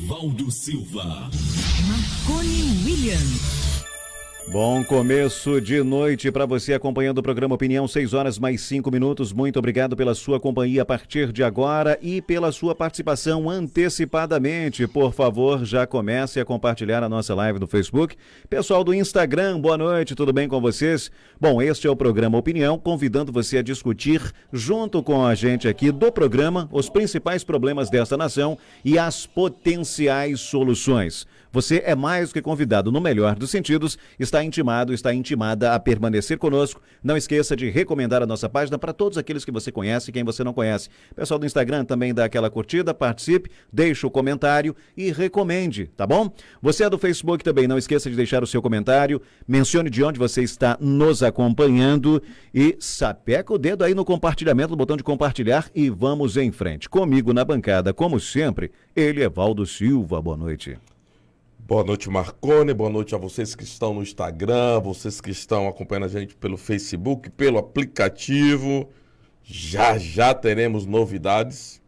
Evaldo Silva. Marconi William. Bom começo de noite para você acompanhando o programa Opinião, 6h mais 5 minutos. Muito obrigado pela sua companhia a partir de agora e pela sua participação antecipadamente. Por favor, já comece a compartilhar a nossa live no Facebook. Pessoal do Instagram, boa noite, tudo bem com vocês? Bom, este é o programa Opinião, convidando você a discutir junto com a gente aqui do programa os principais problemas desta nação e as potenciais soluções. Você é mais do que convidado, no melhor dos sentidos, está intimada a permanecer conosco. Não esqueça de recomendar a nossa página para todos aqueles que você conhece e quem você não conhece. Pessoal do Instagram também dá aquela curtida, participe, deixe o comentário e recomende, tá bom? Você é do Facebook também, não esqueça de deixar o seu comentário, mencione de onde você está nos acompanhando e sapeca o dedo aí no compartilhamento, no botão de compartilhar e vamos em frente. Comigo na bancada, como sempre, ele é Evaldo Silva, boa noite. Boa noite, Marconi, boa noite a vocês que estão no Instagram, vocês que estão acompanhando a gente pelo Facebook, pelo aplicativo. Já teremos novidades,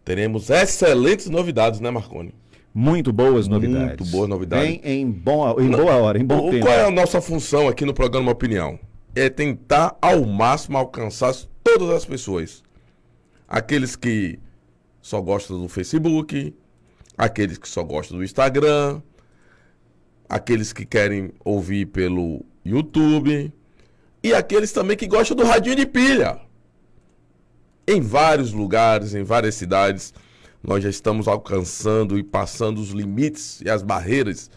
teremos excelentes novidades, né, Marconi? Muito boas novidades. Muito boas novidades. Vem em boa hora, em bom tempo. Qual é a nossa função aqui no programa Opinião? É tentar ao máximo alcançar todas as pessoas. Aqueles que só gostam do Facebook, aqueles que só gostam do Instagram, aqueles que querem ouvir pelo YouTube e aqueles também que gostam do radinho de pilha. Em vários lugares, em várias cidades, nós já estamos alcançando e passando os limites e as barreiras,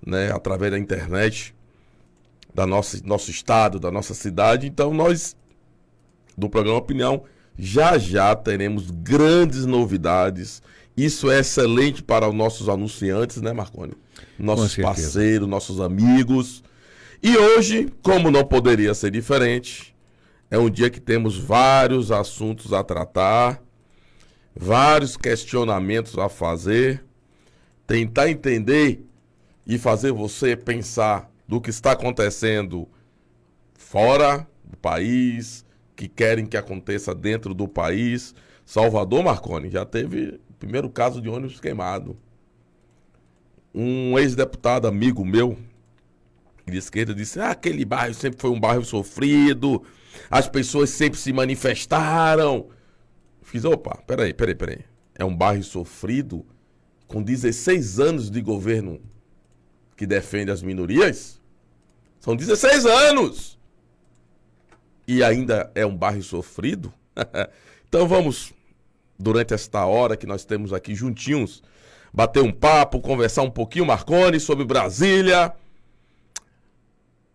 né, através da internet, nosso estado, da nossa cidade. Então nós, do programa Opinião, já teremos grandes novidades. Isso é excelente para os nossos anunciantes, né, Marconi? Nossos parceiros, nossos amigos. E hoje, como não poderia ser diferente, é um dia que temos vários assuntos a tratar, vários questionamentos a fazer, tentar entender e fazer você pensar do que está acontecendo fora do país, que querem que aconteça dentro do país. Salvador, Marconi, já teve o primeiro caso de ônibus queimado. Um ex-deputado amigo meu, de esquerda, disse: aquele bairro sempre foi um bairro sofrido, as pessoas sempre se manifestaram. Fiz, opa, peraí. É um bairro sofrido com 16 anos de governo que defende as minorias? São 16 anos! E ainda é um bairro sofrido? Então vamos, durante esta hora que nós temos aqui juntinhos, bater um papo, conversar um pouquinho, Marconi, sobre Brasília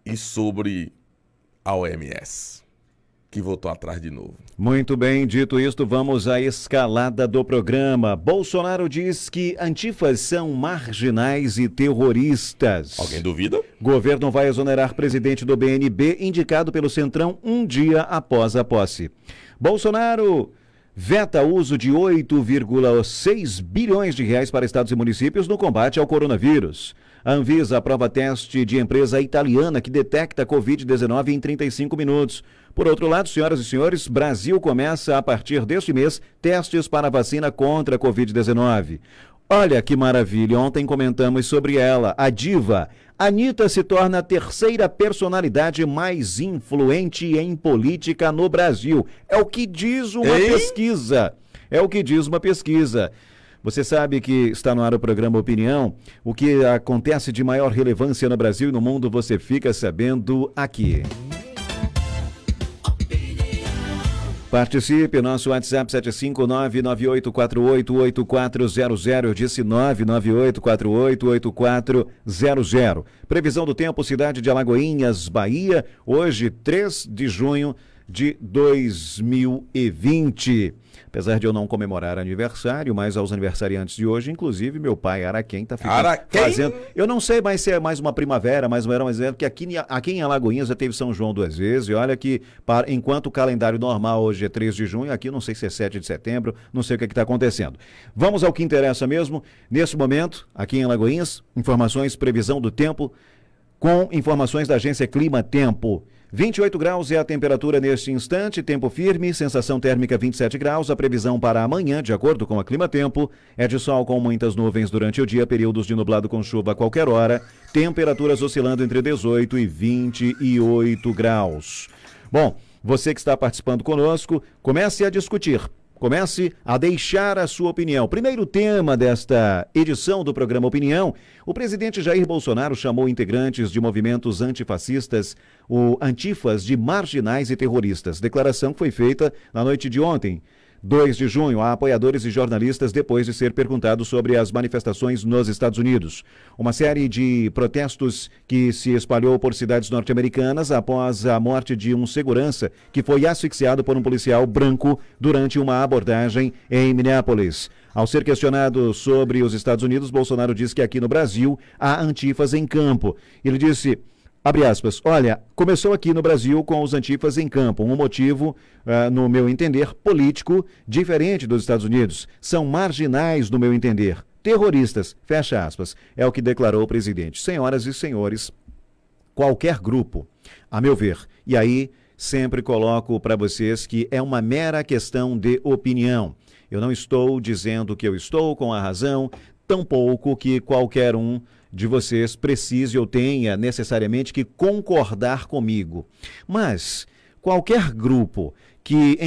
e sobre a OMS, que voltou atrás de novo. Muito bem, dito isto, vamos à escalada do programa. Bolsonaro diz que antifas são marginais e terroristas. Alguém duvida? Governo vai exonerar presidente do BNB, indicado pelo Centrão um dia após a posse. Bolsonaro veta uso de 8,6 bilhões de reais para estados e municípios no combate ao coronavírus. A Anvisa aprova teste de empresa italiana que detecta Covid-19 em 35 minutos. Por outro lado, senhoras e senhores, Brasil começa a partir deste mês testes para a vacina contra a Covid-19. Olha que maravilha, ontem comentamos sobre ela, a diva. Anitta se torna a terceira personalidade mais influente em política no Brasil. É o que diz uma pesquisa. Você sabe que está no ar o programa Opinião. O que acontece de maior relevância no Brasil e no mundo, você fica sabendo aqui. Participe, nosso WhatsApp 75998488400, eu disse 998488400. Previsão do tempo, cidade de Alagoinhas, Bahia, hoje 3 de junho de 2020. Apesar de eu não comemorar aniversário, mas aos aniversariantes de hoje, inclusive meu pai Araquém está fazendo. Eu não sei mais se é mais uma primavera, mais um verão, mas é que aqui em Alagoinhas já teve São João 2 vezes. E olha que, enquanto o calendário normal hoje é 3 de junho, aqui não sei se é 7 de setembro, não sei o que está acontecendo. Vamos ao que interessa mesmo. Nesse momento, aqui em Alagoinhas, informações, previsão do tempo, com informações da agência Clima Tempo. 28 graus é a temperatura neste instante, tempo firme, sensação térmica 27 graus. A previsão para amanhã, de acordo com a Climatempo, é de sol com muitas nuvens durante o dia, períodos de nublado com chuva a qualquer hora, temperaturas oscilando entre 18 e 28 graus. Bom, você que está participando conosco, comece a discutir. Comece a deixar a sua opinião. Primeiro tema desta edição do programa Opinião, o presidente Jair Bolsonaro chamou integrantes de movimentos antifascistas, o Antifas, de marginais e terroristas. Declaração que foi feita na noite de ontem, 2 de junho, a apoiadores e jornalistas depois de ser perguntado sobre as manifestações nos Estados Unidos. Uma série de protestos que se espalhou por cidades norte-americanas após a morte de um segurança que foi asfixiado por um policial branco durante uma abordagem em Minneapolis. Ao ser questionado sobre os Estados Unidos, Bolsonaro disse que aqui no Brasil há antifas em campo. Ele disse... Abre aspas, olha, começou aqui no Brasil com os antifas em campo, um motivo, no meu entender, político, diferente dos Estados Unidos. São marginais, no meu entender, terroristas, fecha aspas, é o que declarou o presidente. Senhoras e senhores, qualquer grupo, a meu ver, e aí sempre coloco para vocês que é uma mera questão de opinião. Eu não estou dizendo que eu estou com a razão, tampouco que qualquer um de vocês precise ou tenha necessariamente que concordar comigo. Mas qualquer grupo que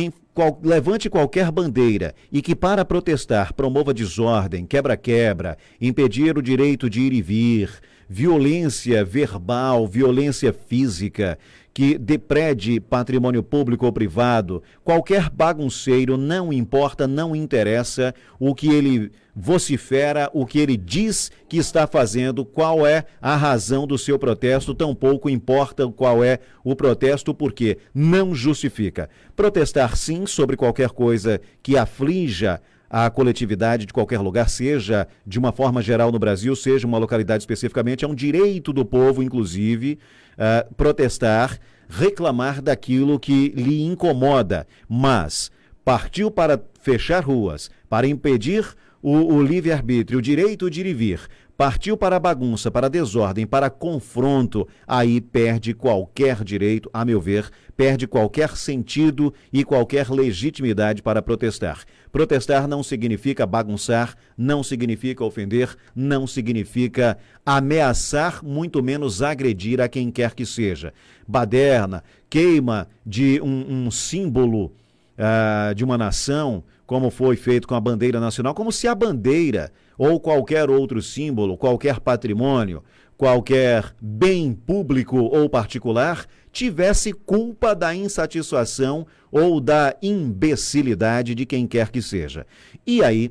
levante qualquer bandeira e que para protestar promova desordem, quebra-quebra, impedir o direito de ir e vir, violência verbal, violência física, que deprede patrimônio público ou privado, qualquer bagunceiro, não importa, não interessa o que ele vocifera, o que ele diz que está fazendo, qual é a razão do seu protesto, tampouco importa qual é o protesto, porque não justifica. Protestar sim sobre qualquer coisa que aflija a coletividade de qualquer lugar, seja de uma forma geral no Brasil, seja uma localidade especificamente, é um direito do povo, inclusive, protestar, reclamar daquilo que lhe incomoda, mas partiu para fechar ruas, para impedir o livre-arbítrio, o direito de ir e vir, partiu para a bagunça, para a desordem, para confronto, aí perde qualquer direito, a meu ver, perde qualquer sentido e qualquer legitimidade para protestar. Protestar não significa bagunçar, não significa ofender, não significa ameaçar, muito menos agredir a quem quer que seja. Baderna, queima de um símbolo de uma nação, como foi feito com a bandeira nacional, como se a bandeira ou qualquer outro símbolo, qualquer patrimônio, qualquer bem público ou particular tivesse culpa da insatisfação ou da imbecilidade de quem quer que seja. E aí,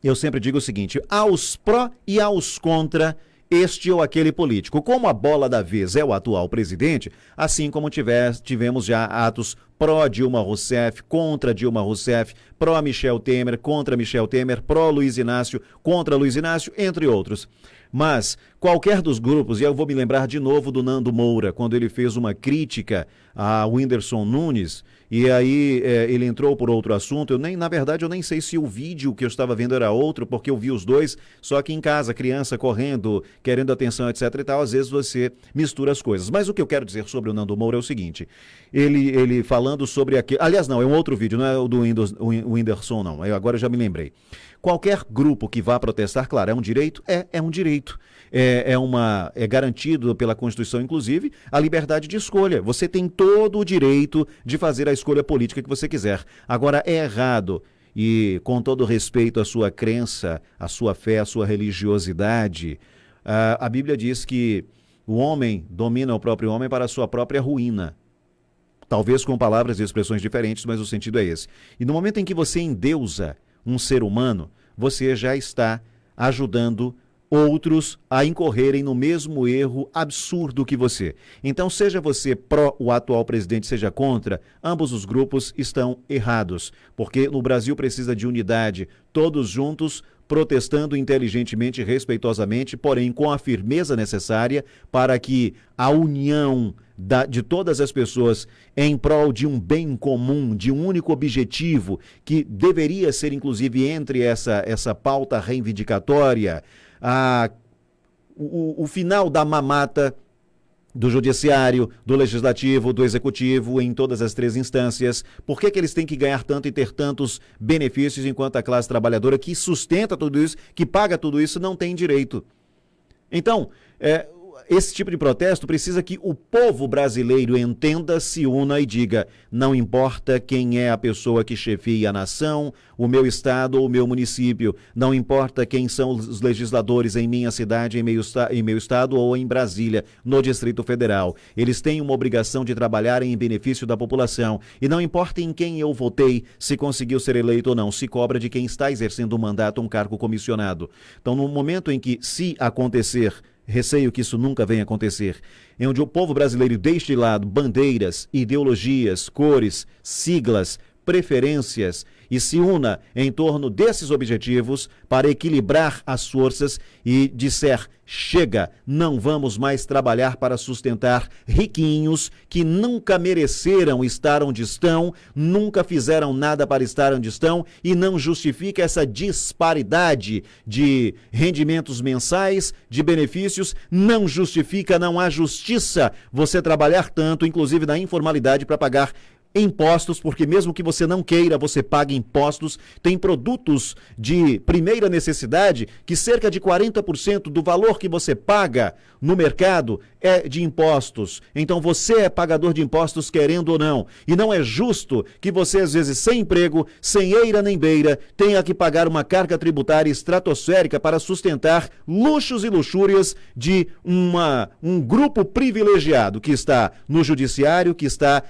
eu sempre digo o seguinte, aos pró e aos contra este ou aquele político. Como a bola da vez é o atual presidente, assim como tivemos já atos pró-Dilma Rousseff, contra Dilma Rousseff, pró-Michel Temer, contra Michel Temer, pró-Luiz Inácio, contra Luiz Inácio, entre outros. Mas qualquer dos grupos, e eu vou me lembrar de novo do Nando Moura, quando ele fez uma crítica a Whindersson Nunes, e aí ele entrou por outro assunto, na verdade eu nem sei se o vídeo que eu estava vendo era outro, porque eu vi os dois, só que em casa, criança correndo, querendo atenção, etc e tal, às vezes você mistura as coisas. Mas o que eu quero dizer sobre o Nando Moura é o seguinte, ele falando sobre aquele, aliás não, é um outro vídeo, não é o do Whindersson não, agora eu já me lembrei. Qualquer grupo que vá protestar, claro, é um direito? É um direito. É garantido pela Constituição, inclusive, a liberdade de escolha. Você tem todo o direito de fazer a escolha política que você quiser. Agora, é errado, e com todo respeito à sua crença, à sua fé, à sua religiosidade, a Bíblia diz que o homem domina o próprio homem para a sua própria ruína. Talvez com palavras e expressões diferentes, mas o sentido é esse. E no momento em que você endeusa um ser humano, você já está ajudando outros a incorrerem no mesmo erro absurdo que você. Então, seja você pró o atual presidente, seja contra, ambos os grupos estão errados, porque no Brasil precisa de unidade, todos juntos, protestando inteligentemente e respeitosamente, porém com a firmeza necessária para que a união de todas as pessoas em prol de um bem comum, de um único objetivo, que deveria ser inclusive entre essa pauta reivindicatória, o final da mamata do judiciário, do legislativo, do executivo, em todas as três instâncias. Por que eles têm que ganhar tanto e ter tantos benefícios enquanto a classe trabalhadora que sustenta tudo isso, que paga tudo isso, não tem direito? Então, esse tipo de protesto precisa que o povo brasileiro entenda, se una e diga: não importa quem é a pessoa que chefia a nação, o meu estado ou o meu município, não importa quem são os legisladores em minha cidade, em meu estado ou em Brasília, no Distrito Federal. Eles têm uma obrigação de trabalhar em benefício da população, e não importa em quem eu votei, se conseguiu ser eleito ou não, se cobra de quem está exercendo um mandato, um cargo comissionado. Então, no momento em que, se acontecer, receio que isso nunca venha acontecer, em onde o povo brasileiro deixe de lado bandeiras, ideologias, cores, siglas, preferências e se una em torno desses objetivos para equilibrar as forças e disser: chega, não vamos mais trabalhar para sustentar riquinhos que nunca mereceram estar onde estão, nunca fizeram nada para estar onde estão, e não justifica essa disparidade de rendimentos mensais, de benefícios, não justifica, não há justiça você trabalhar tanto, inclusive na informalidade, para pagar impostos, porque mesmo que você não queira, você paga impostos. Tem produtos de primeira necessidade que cerca de 40% do valor que você paga no mercado é de impostos. Então você é pagador de impostos, querendo ou não. E não é justo que você, às vezes, sem emprego, sem eira nem beira, tenha que pagar uma carga tributária estratosférica para sustentar luxos e luxúrias de um grupo privilegiado que está no judiciário, que está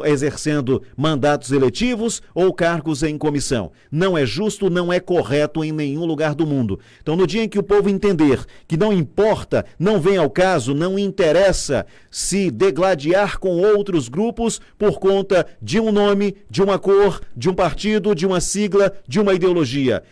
exercendo mandatos eletivos ou cargos em comissão. Não é justo, não é correto em nenhum lugar do mundo. Então, no dia em que o povo entender que não importa, não vem ao caso, não interessa se degladiar com outros grupos por conta de um nome, de uma cor, de um partido, de uma sigla, de uma ideologia.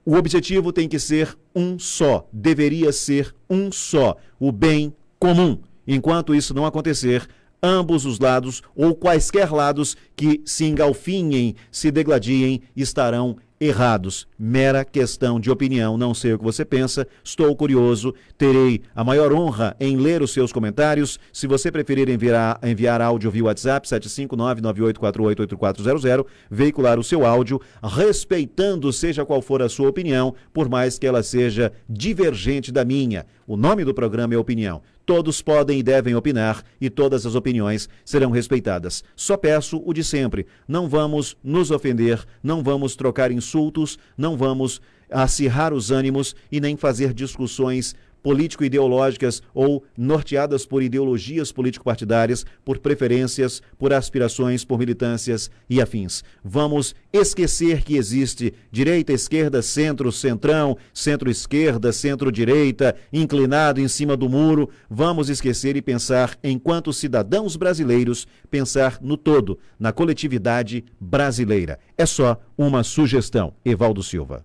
O objetivo tem que ser um só, deveria ser um só, o bem comum. Enquanto isso não acontecer, ambos os lados, ou quaisquer lados que se engalfinhem, se degladiem, estarão errados. Mera questão de opinião, não sei o que você pensa, estou curioso, terei a maior honra em ler os seus comentários. Se você preferir enviar áudio via WhatsApp, 759-9848-8400, veicular o seu áudio, respeitando seja qual for a sua opinião, por mais que ela seja divergente da minha. O nome do programa é Opinião. Todos podem e devem opinar e todas as opiniões serão respeitadas. Só peço o de sempre: não vamos nos ofender, não vamos trocar insultos, não vamos acirrar os ânimos e nem fazer discussões político-ideológicas ou norteadas por ideologias político-partidárias, por preferências, por aspirações, por militâncias e afins. Vamos esquecer que existe direita, esquerda, centro, centrão, centro-esquerda, centro-direita, inclinado em cima do muro. Vamos esquecer e pensar, enquanto cidadãos brasileiros, pensar no todo, na coletividade brasileira. É só uma sugestão. Evaldo Silva.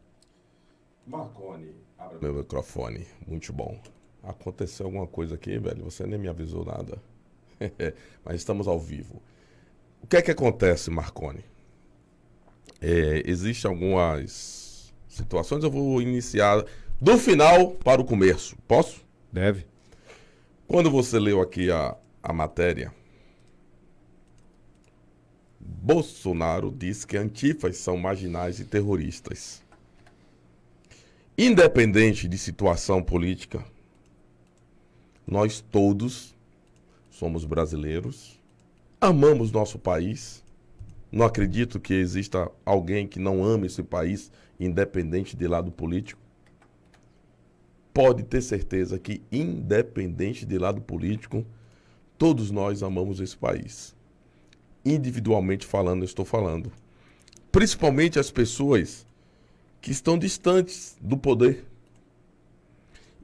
Marconi, abre meu microfone. Muito bom. Aconteceu alguma coisa aqui, velho? Você nem me avisou nada. Mas estamos ao vivo. O que é que acontece, Marconi? Existem algumas situações. Eu vou iniciar do final para o começo. Posso? Deve. Quando você leu aqui a matéria, Bolsonaro disse que antifas são marginais e terroristas. Independente de situação política, nós todos somos brasileiros, amamos nosso país. Não acredito que exista alguém que não ame esse país, independente de lado político. Pode ter certeza que, independente de lado político, todos nós amamos esse país. Individualmente falando, eu estou falando. Principalmente as pessoas que estão distantes do poder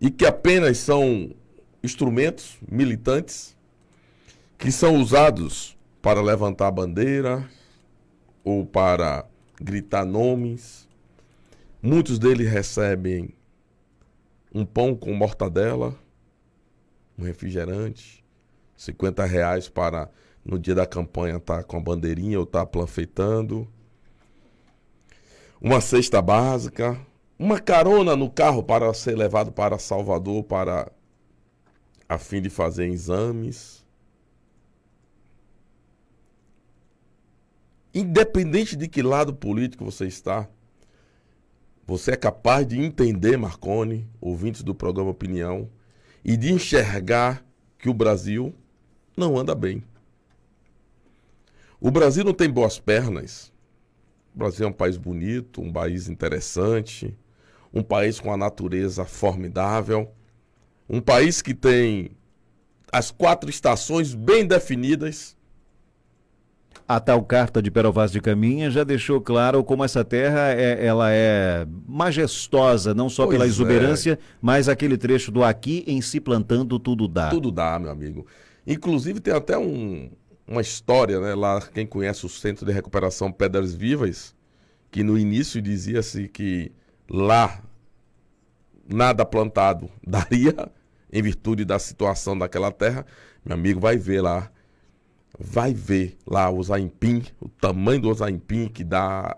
e que apenas são instrumentos militantes que são usados para levantar bandeira ou para gritar nomes. Muitos deles recebem um pão com mortadela, um refrigerante, R$50 para no dia da campanha estar com a bandeirinha ou estar panfletando, uma cesta básica, uma carona no carro para ser levado para Salvador para a fim de fazer exames. Independente de que lado político você está, você é capaz de entender, Marconi, ouvintes do programa Opinião, e de enxergar que o Brasil não anda bem. O Brasil não tem boas pernas. O Brasil é um país bonito, um país interessante, um país com a natureza formidável, um país que tem as 4 estações bem definidas. A tal carta de Pero Vaz de Caminha já deixou claro como essa terra ela é majestosa, não só pela exuberância, mas aquele trecho do aqui em se plantando tudo dá. Tudo dá, meu amigo. Inclusive tem até uma história, né, lá, quem conhece o Centro de Recuperação Pedras Vivas, que no início dizia-se que lá nada plantado daria, em virtude da situação daquela terra. Meu amigo, vai ver lá o aipim, o tamanho do aipim que dá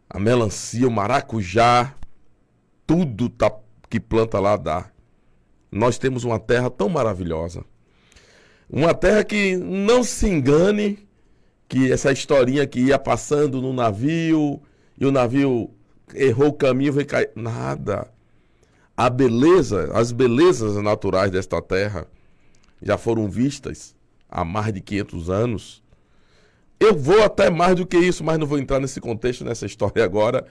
a melancia, o maracujá, tudo que planta lá dá. Nós temos uma terra tão maravilhosa. Uma terra que não se engane que essa historinha que ia passando no navio e o navio errou o caminho, veio cair. Nada. As belezas naturais desta terra já foram vistas há mais de 500 anos. Eu vou até mais do que isso, mas não vou entrar nesse contexto, nessa história agora,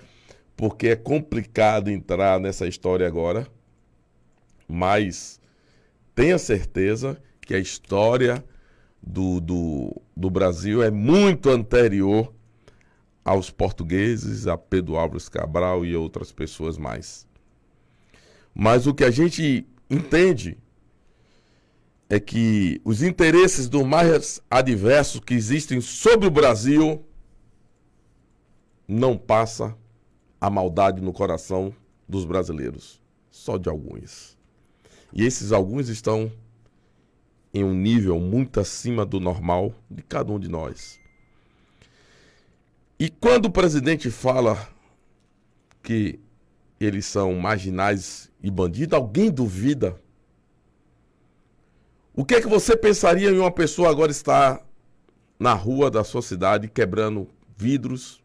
porque é complicado entrar nessa história agora. Mas tenha certeza que a história do Brasil é muito anterior aos portugueses, a Pedro Álvares Cabral e outras pessoas mais. Mas o que a gente entende é que os interesses do mais adversos que existem sobre o Brasil não passa a maldade no coração dos brasileiros, só de alguns. E esses alguns estão em um nível muito acima do normal de cada um de nós. E quando o presidente fala que eles são marginais e bandidos, alguém duvida? O que é que você pensaria em uma pessoa agora estar na rua da sua cidade quebrando vidros,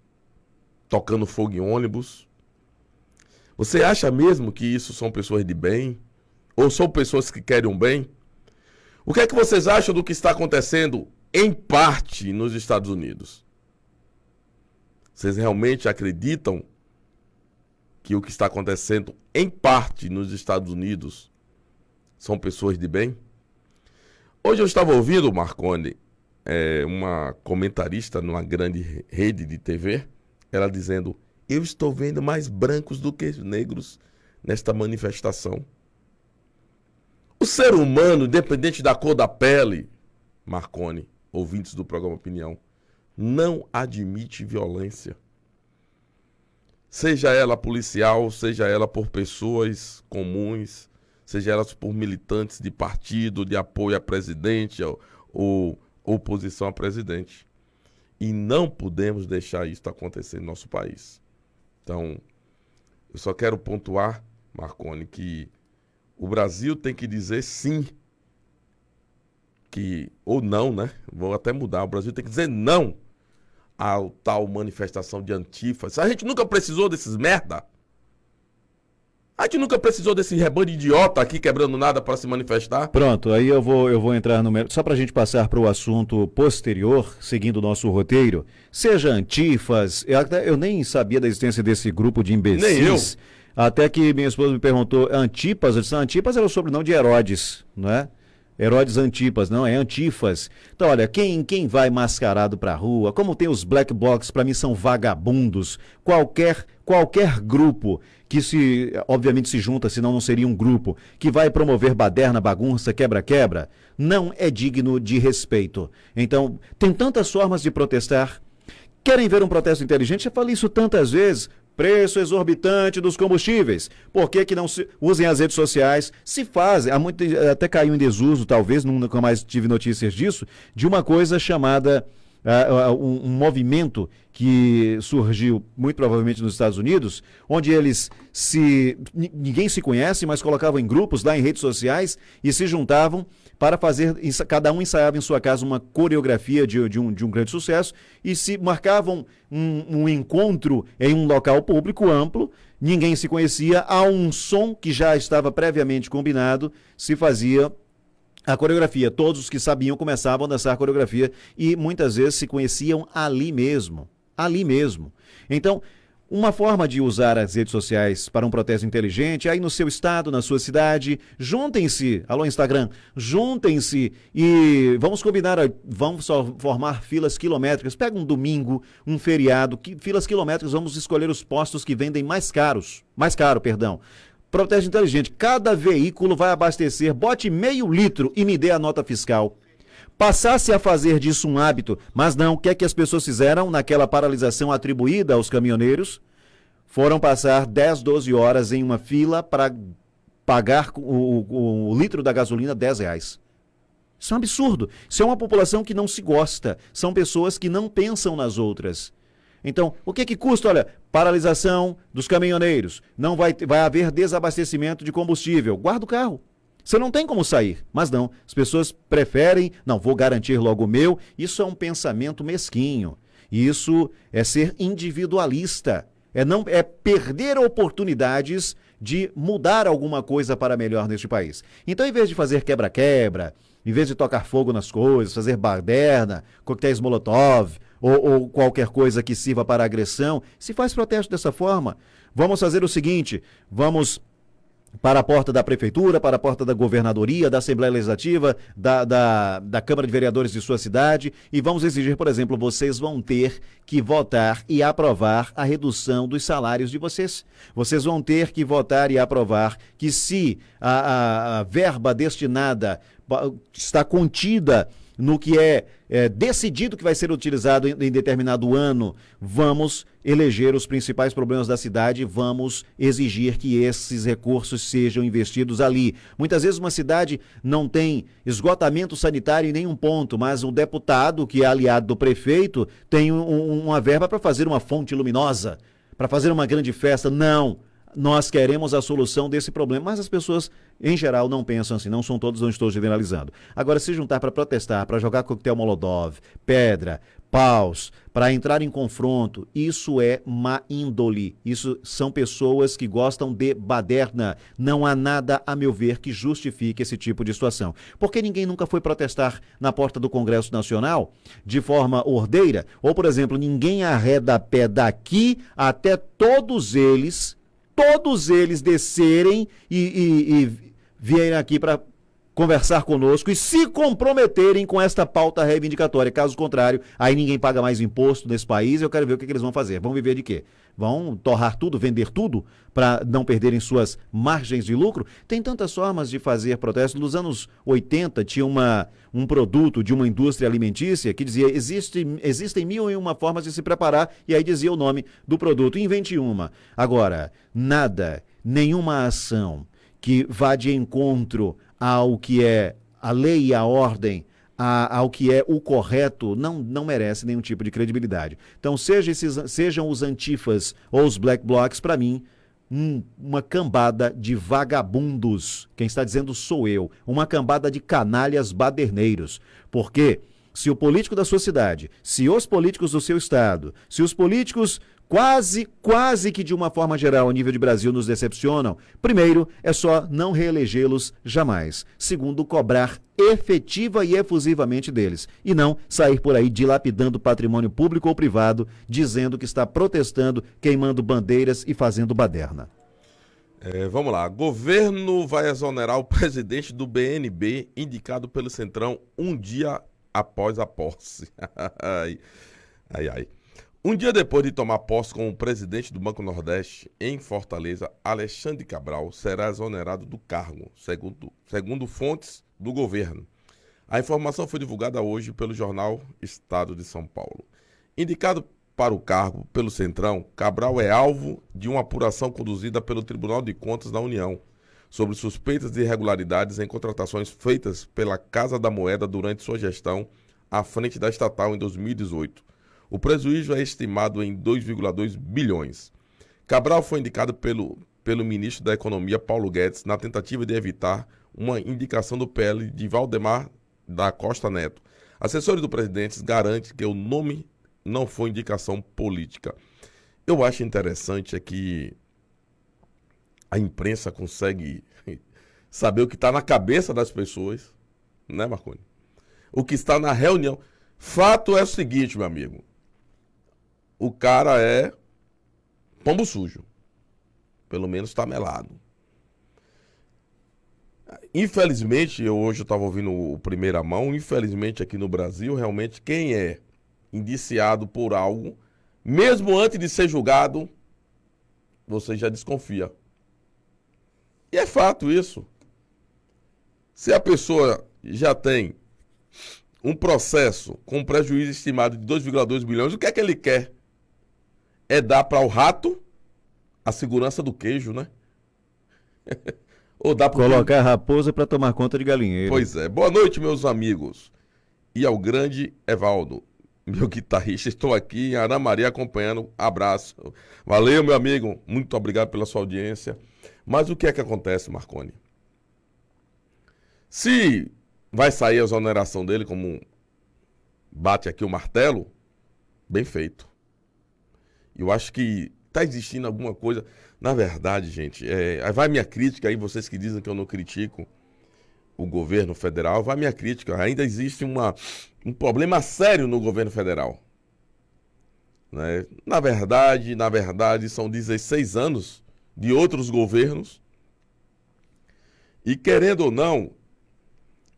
tocando fogo em ônibus? Você acha mesmo que isso são pessoas de bem? Ou são pessoas que querem um bem? O que é que vocês acham do que está acontecendo, em parte, nos Estados Unidos? Vocês realmente acreditam que o que está acontecendo, em parte, nos Estados Unidos, são pessoas de bem? Hoje eu estava ouvindo, Marconi, uma comentarista numa grande rede de TV, ela dizendo: eu estou vendo mais brancos do que negros nesta manifestação. O ser humano, independente da cor da pele, Marconi, ouvintes do programa Opinião, não admite violência. Seja ela policial, seja ela por pessoas comuns, seja elas por militantes de partido, de apoio a presidente ou oposição a presidente. E não podemos deixar isso acontecer no nosso país. Então, eu só quero pontuar, Marconi, que o Brasil tem que dizer sim, ou não, né? Vou até mudar. O Brasil tem que dizer não à tal manifestação de Antifa. A gente nunca precisou desses merda. A gente nunca precisou desse rebanho de idiota aqui quebrando nada para se manifestar. Pronto, aí eu vou entrar no... Só para a gente passar para o assunto posterior, seguindo o nosso roteiro, seja Antifas, eu nem sabia da existência desse grupo de imbecis. Nem eu. Até que minha esposa me perguntou, Antipas? Eu disse, Antipas era o sobrenome de Herodes, não é? Herodes Antipas, não, é Antifas. Então, olha, quem vai mascarado pra rua, como tem os black box, pra mim são vagabundos. Qualquer grupo que obviamente se junta, senão não seria um grupo, que vai promover baderna, bagunça, quebra-quebra, não é digno de respeito. Então, tem tantas formas de protestar. Querem ver um protesto inteligente? Já falei isso tantas vezes. Preço exorbitante dos combustíveis. Por que não se usem as redes sociais? Se fazem, até caiu em desuso, talvez, nunca mais tive notícias disso, de uma coisa chamada um movimento que surgiu muito provavelmente nos Estados Unidos, onde ninguém se conhece, mas colocavam em grupos lá em redes sociais e se juntavam para fazer, cada um ensaiava em sua casa uma coreografia de um grande sucesso e se marcavam um encontro em um local público amplo, ninguém se conhecia, a um som que já estava previamente combinado, se fazia a coreografia. Todos os que sabiam começavam a dançar a coreografia e muitas vezes se conheciam ali mesmo. Ali mesmo. Então, uma forma de usar as redes sociais para um protesto inteligente, aí no seu estado, na sua cidade, juntem-se, alô Instagram, juntem-se e vamos combinar, vamos formar filas quilométricas, pega um domingo, um feriado, filas quilométricas, vamos escolher os postos que vendem mais caro, perdão. Protesto inteligente, cada veículo vai abastecer, bote meio litro e me dê a nota fiscal. Passasse a fazer disso um hábito, mas não, o que é que as pessoas fizeram naquela paralisação atribuída aos caminhoneiros? Foram passar 10, 12 horas em uma fila para pagar o litro da gasolina R$10. Isso é um absurdo. Isso é uma população que não se gosta. São pessoas que não pensam nas outras. Então, o que é que custa? Olha, paralisação dos caminhoneiros. Não vai haver desabastecimento de combustível. Guarda o carro. Você não tem como sair, mas não, as pessoas preferem, não, vou garantir logo o meu, isso é um pensamento mesquinho, isso é ser individualista, é perder oportunidades de mudar alguma coisa para melhor neste país. Então, em vez de fazer quebra-quebra, em vez de tocar fogo nas coisas, fazer baderna, coquetéis molotov, ou qualquer coisa que sirva para agressão, se faz protesto dessa forma, vamos fazer o seguinte, vamos para a porta da prefeitura, para a porta da governadoria, da Assembleia Legislativa, da Câmara de Vereadores de sua cidade e vamos exigir, por exemplo, vocês vão ter que votar e aprovar a redução dos salários de vocês. Vocês vão ter que votar e aprovar que se a verba destinada está contida no que é decidido que vai ser utilizado em determinado ano, vamos eleger os principais problemas da cidade, vamos exigir que esses recursos sejam investidos ali. Muitas vezes uma cidade não tem esgotamento sanitário em nenhum ponto, mas o deputado, que é aliado do prefeito, tem uma verba para fazer uma fonte luminosa, para fazer uma grande festa. Não! Nós queremos a solução desse problema, mas as pessoas, em geral, não pensam assim, não são todos, não estou generalizando. Agora, se juntar para protestar, para jogar coquetel molotov, pedra, paus, para entrar em confronto, isso é má índole. Isso são pessoas que gostam de baderna. Não há nada, a meu ver, que justifique esse tipo de situação. Porque ninguém nunca foi protestar na porta do Congresso Nacional de forma ordeira, ou, por exemplo, ninguém arreda pé daqui até todos eles descerem e vierem aqui para conversar conosco e se comprometerem com esta pauta reivindicatória. Caso contrário, aí ninguém paga mais imposto nesse país. Eu quero ver o que eles vão fazer. Vão viver de quê? Vão torrar tudo, vender tudo para não perderem suas margens de lucro? Tem tantas formas de fazer protesto. Nos anos 80 tinha um produto de uma indústria alimentícia que dizia existem 1001 formas de se preparar e aí dizia o nome do produto. Invente uma. Agora, nenhuma ação que vá de encontro ao que é a lei e a ordem, ao que é o correto, não merece nenhum tipo de credibilidade. Então, sejam os antifas ou os black blocs, para mim, uma cambada de vagabundos. Quem está dizendo sou eu. Uma cambada de canalhas baderneiros. Porque se o político da sua cidade, se os políticos do seu estado, se os políticos quase que de uma forma geral, a nível de Brasil, nos decepcionam, primeiro, é só não reelegê-los jamais. Segundo, cobrar efetiva e efusivamente deles. E não sair por aí dilapidando patrimônio público ou privado, dizendo que está protestando, queimando bandeiras e fazendo baderna. Vamos lá. Governo vai exonerar o presidente do BNB, indicado pelo Centrão, um dia após a posse. Ai. Um dia depois de tomar posse como presidente do Banco Nordeste, em Fortaleza, Alexandre Cabral será exonerado do cargo, segundo fontes do governo. A informação foi divulgada hoje pelo jornal Estado de São Paulo. Indicado para o cargo pelo Centrão, Cabral é alvo de uma apuração conduzida pelo Tribunal de Contas da União sobre suspeitas de irregularidades em contratações feitas pela Casa da Moeda durante sua gestão à frente da estatal em 2018. O prejuízo é estimado em 2,2 bilhões. Cabral foi indicado pelo ministro da Economia, Paulo Guedes, na tentativa de evitar uma indicação do PL de Valdemar da Costa Neto. Assessores do presidente garantem que o nome não foi indicação política. Eu acho interessante é que a imprensa consegue saber o que está na cabeça das pessoas, né, Marconi? O que está na reunião. Fato é o seguinte, meu amigo. O cara é pombo sujo. Pelo menos está melado. Infelizmente, hoje eu estava ouvindo o Primeira Mão, infelizmente aqui no Brasil, realmente quem é indiciado por algo, mesmo antes de ser julgado, você já desconfia. E é fato isso. Se a pessoa já tem um processo com prejuízo estimado de 2,2 bilhões, o que é que ele quer? É dar para o rato a segurança do queijo, né? Ou dá pro Colocar a raposa para tomar conta de galinheiro. Pois é. Boa noite, meus amigos. E ao grande Evaldo, meu guitarrista, estou aqui em Ana Maria acompanhando. Abraço. Valeu, meu amigo. Muito obrigado pela sua audiência. Mas o que é que acontece, Marconi? Se vai sair a exoneração dele, como bate aqui o martelo, bem feito. Eu acho que está existindo alguma coisa. Na verdade, gente, vai minha crítica aí, vocês que dizem que eu não critico o governo federal, vai minha crítica. Ainda existe um problema sério no governo federal. Né? Na verdade, são 16 anos de outros governos. E querendo ou não,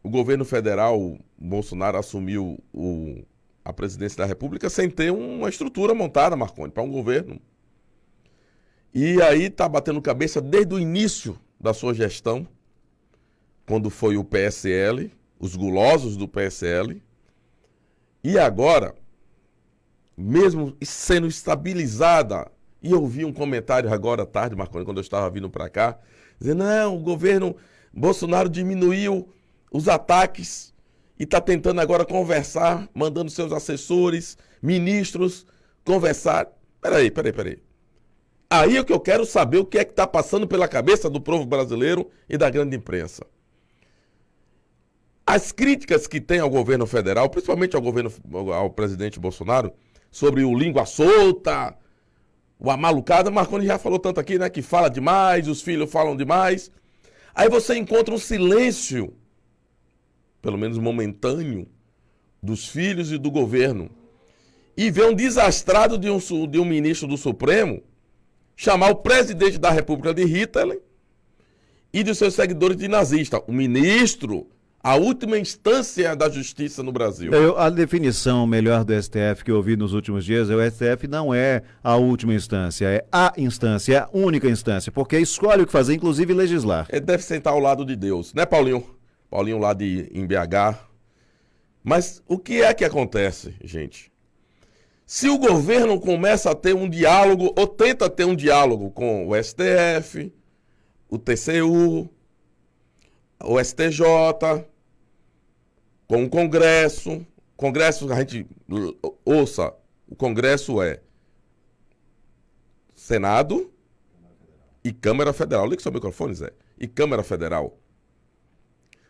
o governo federal, o Bolsonaro assumiu a presidência da República sem ter uma estrutura montada, Marconi, para um governo. E aí está batendo cabeça desde o início da sua gestão, quando foi o PSL, os gulosos do PSL. E agora, mesmo sendo estabilizada, e eu vi um comentário agora à tarde, Marconi, quando eu estava vindo para cá, dizendo, não, o governo Bolsonaro diminuiu os ataques e está tentando agora conversar, mandando seus assessores, ministros, conversar. Peraí. Aí é que eu quero saber o que é que está passando pela cabeça do povo brasileiro e da grande imprensa. As críticas que tem ao governo federal, principalmente ao presidente Bolsonaro, sobre o língua solta, o amalucado, Marconi já falou tanto aqui, né, que fala demais, os filhos falam demais. Aí você encontra um silêncio, pelo menos momentâneo, dos filhos e do governo. E vê um desastrado de um ministro do Supremo chamar o presidente da República de Hitler e de seus seguidores de nazista. O ministro, a última instância da justiça no Brasil. A definição melhor do STF que eu ouvi nos últimos dias é o STF não é a última instância, é a instância, é a única instância, porque escolhe o que fazer, inclusive legislar. Ele deve sentar ao lado de Deus, né, Paulinho? Paulinho lá em BH. Mas o que é que acontece, gente? Se o governo começa a ter um diálogo, ou tenta ter um diálogo com o STF, o TCU, o STJ, com o Congresso. Congresso, a gente ouça, o Congresso é Senado e Câmara Federal. Liga seu microfone, Zé. E Câmara Federal.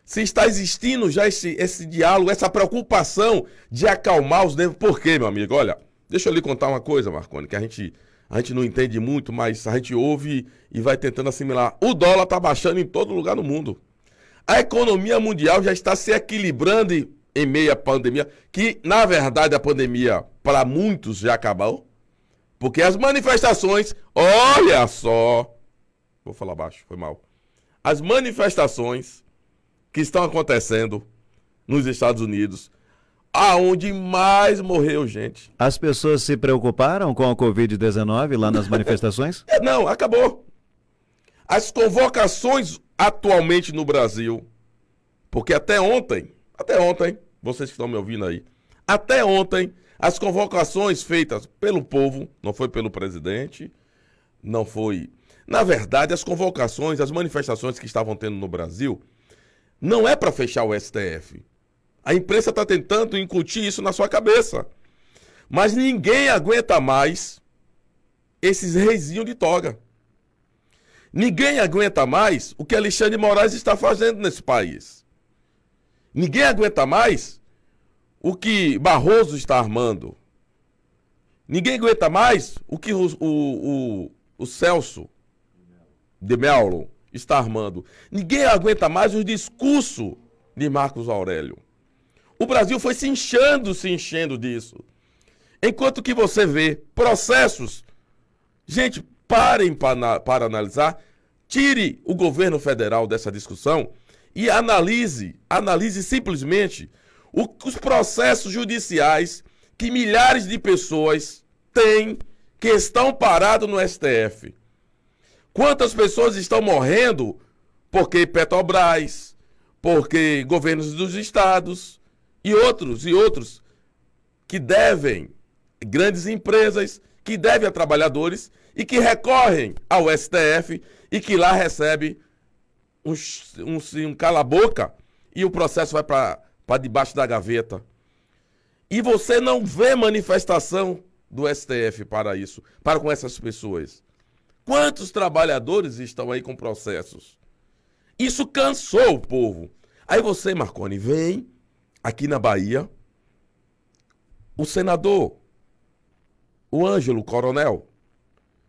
Se está existindo já esse diálogo, essa preocupação de acalmar os nervos. Por quê, meu amigo? Olha, deixa eu lhe contar uma coisa, Marconi, que a gente não entende muito, mas a gente ouve e vai tentando assimilar. O dólar está baixando em todo lugar no mundo. A economia mundial já está se equilibrando em meio à pandemia, que, na verdade, a pandemia, para muitos, já acabou. Porque as manifestações, olha só, vou falar baixo, foi mal. As manifestações que estão acontecendo nos Estados Unidos, aonde mais morreu gente. As pessoas se preocuparam com a Covid-19 lá nas manifestações? Não, acabou. As convocações atualmente no Brasil, porque até ontem, vocês que estão me ouvindo aí, até ontem, as convocações feitas pelo povo, não foi pelo presidente, não foi... Na verdade, as convocações, as manifestações que estavam tendo no Brasil, não é para fechar o STF. A imprensa está tentando incutir isso na sua cabeça. Mas ninguém aguenta mais esses reizinhos de toga. Ninguém aguenta mais o que Alexandre de Moraes está fazendo nesse país. Ninguém aguenta mais o que Barroso está armando. Ninguém aguenta mais o que o Celso de Mello está armando. Ninguém aguenta mais o discurso de Marcos Aurélio. O Brasil foi se enchendo disso. Enquanto que você vê processos... Gente, parem para analisar, tire o governo federal dessa discussão e analise simplesmente os processos judiciais que milhares de pessoas têm, que estão parados no STF. Quantas pessoas estão morrendo porque Petrobras, porque governos dos estados e outros que devem, grandes empresas que devem a trabalhadores e que recorrem ao STF e que lá recebe um cala-boca e o processo vai para debaixo da gaveta. E você não vê manifestação do STF para isso, para com essas pessoas. Quantos trabalhadores estão aí com processos? Isso cansou o povo. Aí você, Marconi, vem aqui na Bahia, o senador, o Ângelo Coronel,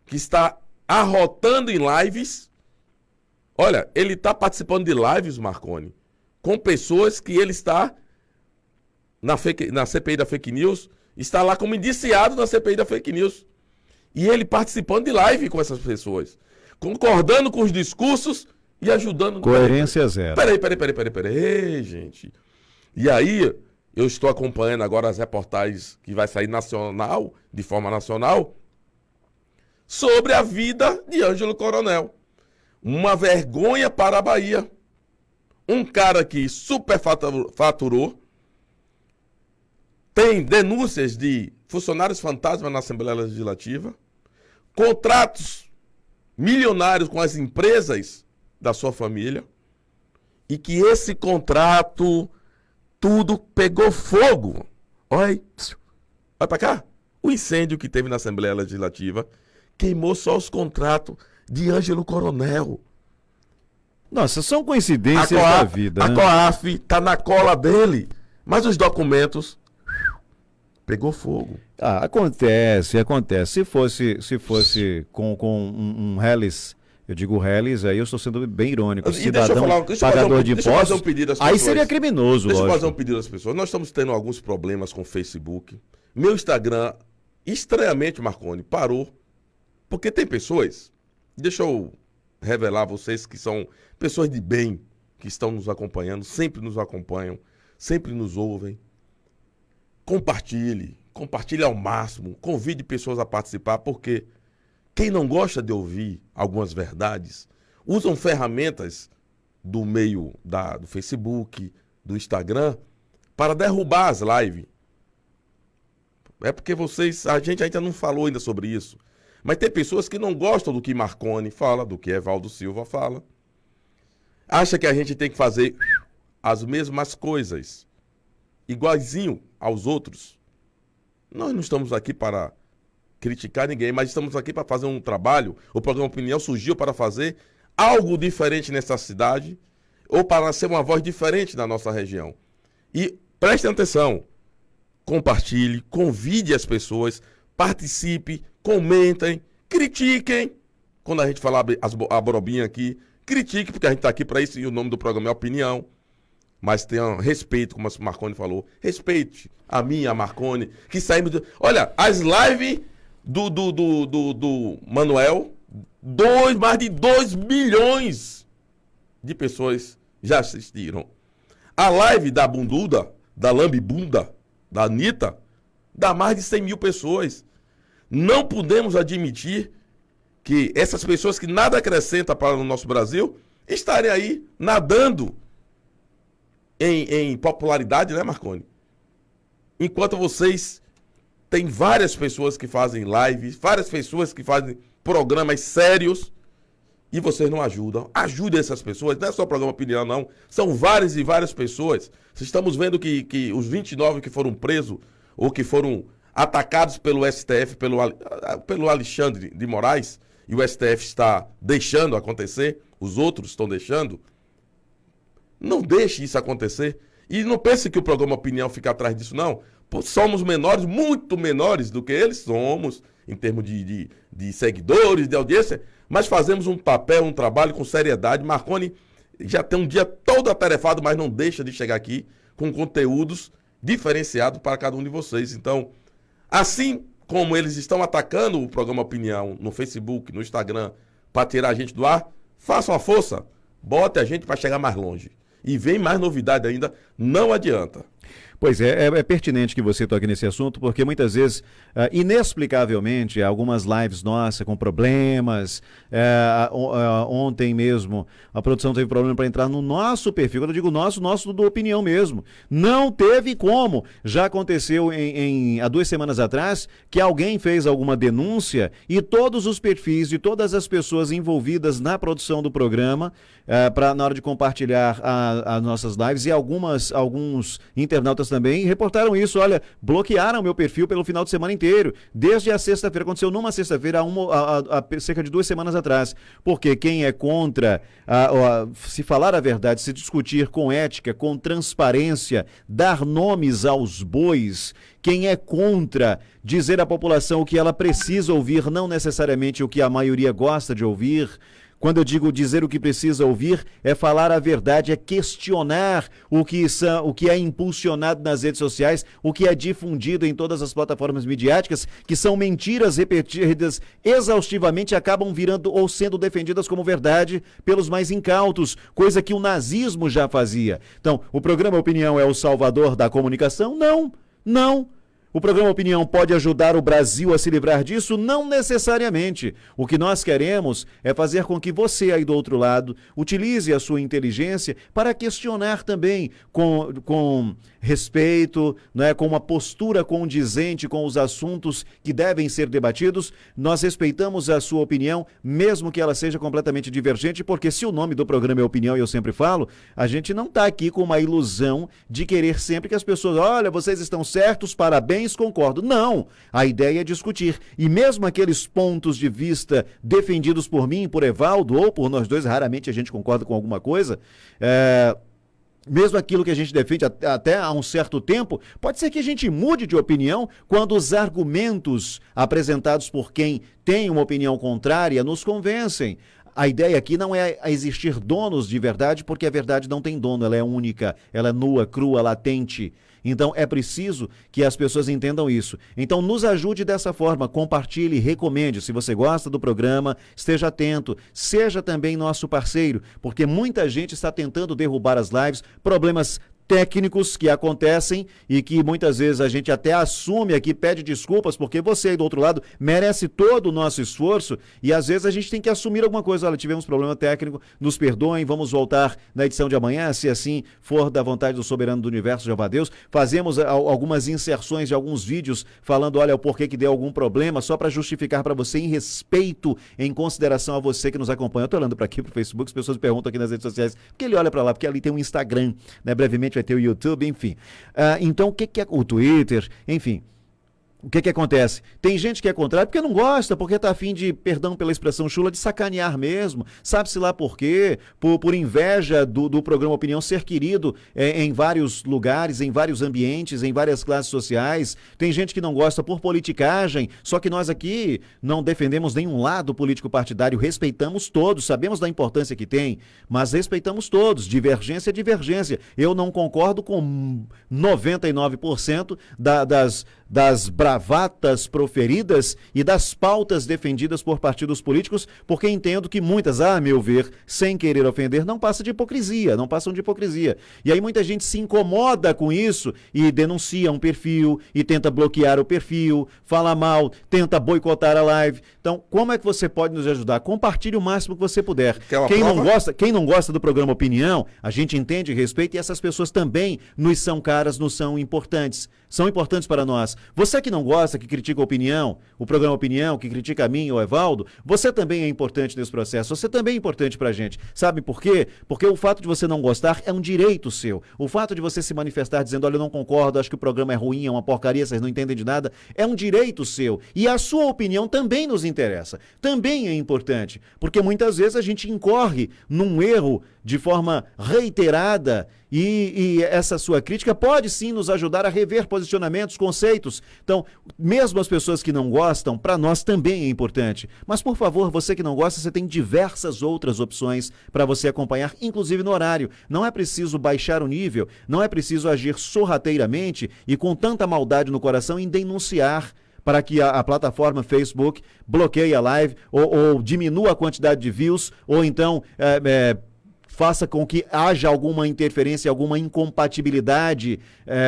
que está arrotando em lives. Olha, ele está participando de lives, Marconi, com pessoas que ele está na CPI da Fake News, está lá como indiciado na CPI da Fake News. E ele participando de live com essas pessoas, concordando com os discursos e ajudando... Coerência zero. Peraí, gente. E aí, eu estou acompanhando agora as reportagens que vai sair nacional, de forma nacional, sobre a vida de Ângelo Coronel. Uma vergonha para a Bahia. Um cara que superfaturou, tem denúncias de funcionários fantasmas na Assembleia Legislativa, contratos milionários com as empresas da sua família, e que esse contrato, tudo pegou fogo. Olha pra cá. O incêndio que teve na Assembleia Legislativa queimou só os contratos de Ângelo Coronel. Nossa, são coincidências da vida, A né? COAF tá na cola dele, mas os documentos pegou fogo. Ah, acontece. Se fosse com um Hellis, eu digo Hellis, aí eu estou sendo bem irônico. Cidadão pagador de impostos, aí seria criminoso, Deixa eu lógico. fazer um pedido às pessoas. Nós estamos tendo alguns problemas com o Facebook. Meu Instagram, estranhamente, Marconi, parou. Porque tem pessoas, deixa eu revelar a vocês que são pessoas de bem, que estão nos acompanhando, sempre nos acompanham, sempre nos ouvem. Compartilhe ao máximo, convide pessoas a participar, porque quem não gosta de ouvir algumas verdades, usam ferramentas do meio do Facebook, do Instagram, para derrubar as lives. É porque a gente ainda não falou ainda sobre isso. Mas tem pessoas que não gostam do que Marconi fala, do que Evaldo Silva fala. Acha que a gente tem que fazer as mesmas coisas, iguaizinho aos outros. Nós não estamos aqui para criticar ninguém, mas estamos aqui para fazer um trabalho. O programa Opinião surgiu para fazer algo diferente nessa cidade, ou para ser uma voz diferente na nossa região. E prestem atenção, compartilhe, convide as pessoas, participe, comentem, critiquem. Quando a gente falar a borobinha aqui, critique, porque a gente está aqui para isso e o nome do programa é Opinião. Mas tenha respeito, como o Marconi falou. Respeite a mim, a Marconi, que saímos... Olha, as lives do Manuel, mais de 2 milhões de pessoas já assistiram. A live da Bunduda, da Lambibunda, da Anitta, dá mais de 100 mil pessoas. Não podemos admitir que essas pessoas que nada acrescentam para o nosso Brasil estarem aí nadando em popularidade, né, Marconi? Enquanto vocês têm várias pessoas que fazem lives, várias pessoas que fazem programas sérios e vocês não ajudam. Ajude essas pessoas, não é só o programa Opinião, não. São várias e várias pessoas. Estamos vendo que os 29 que foram presos ou que foram atacados pelo STF, pelo Alexandre de Moraes, e o STF está deixando acontecer, os outros estão deixando. Não deixe isso acontecer. E não pense que o programa Opinião fica atrás disso, não. Somos menores, muito menores do que eles somos, em termos de seguidores, de audiência, mas fazemos um papel, um trabalho com seriedade. Marconi já tem um dia todo atarefado, mas não deixa de chegar aqui com conteúdos diferenciados para cada um de vocês. Então, assim como eles estão atacando o programa Opinião no Facebook, no Instagram, para tirar a gente do ar, façam a força, bote a gente para chegar mais longe. E vem mais novidade ainda, não adianta. Pois é pertinente que você toque nesse assunto, porque muitas vezes, inexplicavelmente, algumas lives nossas com problemas, ontem mesmo, a produção teve problema para entrar no nosso perfil, quando eu digo nosso do Opinião mesmo, não teve como. Já aconteceu há 2 semanas atrás, que alguém fez alguma denúncia e todos os perfis de todas as pessoas envolvidas na produção do programa, na hora de compartilhar as nossas lives, e alguns internautas também reportaram isso. Olha, bloquearam meu perfil pelo final de semana inteiro, desde a sexta-feira. Aconteceu numa sexta-feira, há cerca de 2 semanas atrás, porque quem é contra se falar a verdade, se discutir com ética, com transparência, dar nomes aos bois, quem é contra dizer à população o que ela precisa ouvir, não necessariamente o que a maioria gosta de ouvir. Quando eu digo dizer o que precisa ouvir, é falar a verdade, é questionar o que é impulsionado nas redes sociais, o que é difundido em todas as plataformas midiáticas, que são mentiras repetidas exaustivamente, acabam virando ou sendo defendidas como verdade pelos mais incautos, coisa que o nazismo já fazia. Então, o programa Opinião é o salvador da comunicação? Não. O programa Opinião pode ajudar o Brasil a se livrar disso? Não necessariamente. O que nós queremos é fazer com que você aí do outro lado utilize a sua inteligência para questionar também com respeito, né, com uma postura condizente com os assuntos que devem ser debatidos. Nós respeitamos a sua opinião, mesmo que ela seja completamente divergente, porque se o nome do programa é Opinião, e eu sempre falo, a gente não está aqui com uma ilusão de querer sempre que as pessoas, olha, vocês estão certos, parabéns, concordo. Não, a ideia é discutir. E mesmo aqueles pontos de vista defendidos por mim, por Evaldo ou por nós dois, raramente a gente concorda com alguma coisa, mesmo aquilo que a gente defende até há um certo tempo, pode ser que a gente mude de opinião quando os argumentos apresentados por quem tem uma opinião contrária nos convencem. A ideia aqui não é existir donos de verdade, porque a verdade não tem dono, ela é única, ela é nua, crua, latente. Então é preciso que as pessoas entendam isso. Então nos ajude dessa forma, compartilhe, recomende. Se você gosta do programa, esteja atento, seja também nosso parceiro, porque muita gente está tentando derrubar as lives, problemas técnicos que acontecem e que muitas vezes a gente até assume aqui, pede desculpas, porque você aí do outro lado merece todo o nosso esforço e às vezes a gente tem que assumir alguma coisa. Olha, tivemos problema técnico, nos perdoem, vamos voltar na edição de amanhã, se assim for da vontade do soberano do universo, Jeová Deus. Fazemos algumas inserções de alguns vídeos falando, olha, o porquê que deu algum problema, só para justificar para você, em respeito, em consideração a você que nos acompanha. Eu tô olhando para aqui, pro Facebook, as pessoas perguntam aqui nas redes sociais, porque ele olha para lá, porque ali tem um Instagram, né? Brevemente vai ter o YouTube, enfim. Então, o que é o Twitter, enfim. O que acontece? Tem gente que é contrário porque não gosta, porque tá afim de, perdão pela expressão chula, de sacanear mesmo, sabe-se lá por quê, por inveja do programa Opinião ser querido em vários lugares, em vários ambientes, em várias classes sociais. Tem gente que não gosta por politicagem, só que nós aqui não defendemos nenhum lado político partidário, respeitamos todos, sabemos da importância que tem, mas respeitamos todos, divergência é divergência. Eu não concordo com 99% das bravatas proferidas e das pautas defendidas por partidos políticos, porque entendo que muitas, a meu ver, sem querer ofender, não passam de hipocrisia. E aí muita gente se incomoda com isso e denuncia um perfil e tenta bloquear o perfil, fala mal, tenta boicotar a live. Então, como é que você pode nos ajudar? Compartilhe o máximo que você puder. Quem não gosta do programa Opinião, a gente entende e respeita, e essas pessoas também nos são caras, nos são importantes. São importantes para nós. Você que não gosta, que critica a opinião, o programa Opinião, que critica a mim ou o Evaldo, você também é importante nesse processo, você também é importante pra gente. Sabe por quê? Porque o fato de você não gostar é um direito seu. O fato de você se manifestar dizendo, olha, eu não concordo, acho que o programa é ruim, é uma porcaria, vocês não entendem de nada, é um direito seu. E a sua opinião também nos interessa, também é importante, porque muitas vezes a gente incorre num erro de forma reiterada e essa sua crítica pode sim nos ajudar a rever posicionamentos, conceitos. Então, mesmo as pessoas que não gostam, para nós também é importante. Mas, por favor, você que não gosta, você tem diversas outras opções para você acompanhar, inclusive no horário. Não é preciso baixar o nível, não é preciso agir sorrateiramente e com tanta maldade no coração em denunciar para que a plataforma Facebook bloqueie a live ou diminua a quantidade de views ou então faça com que haja alguma interferência, alguma incompatibilidade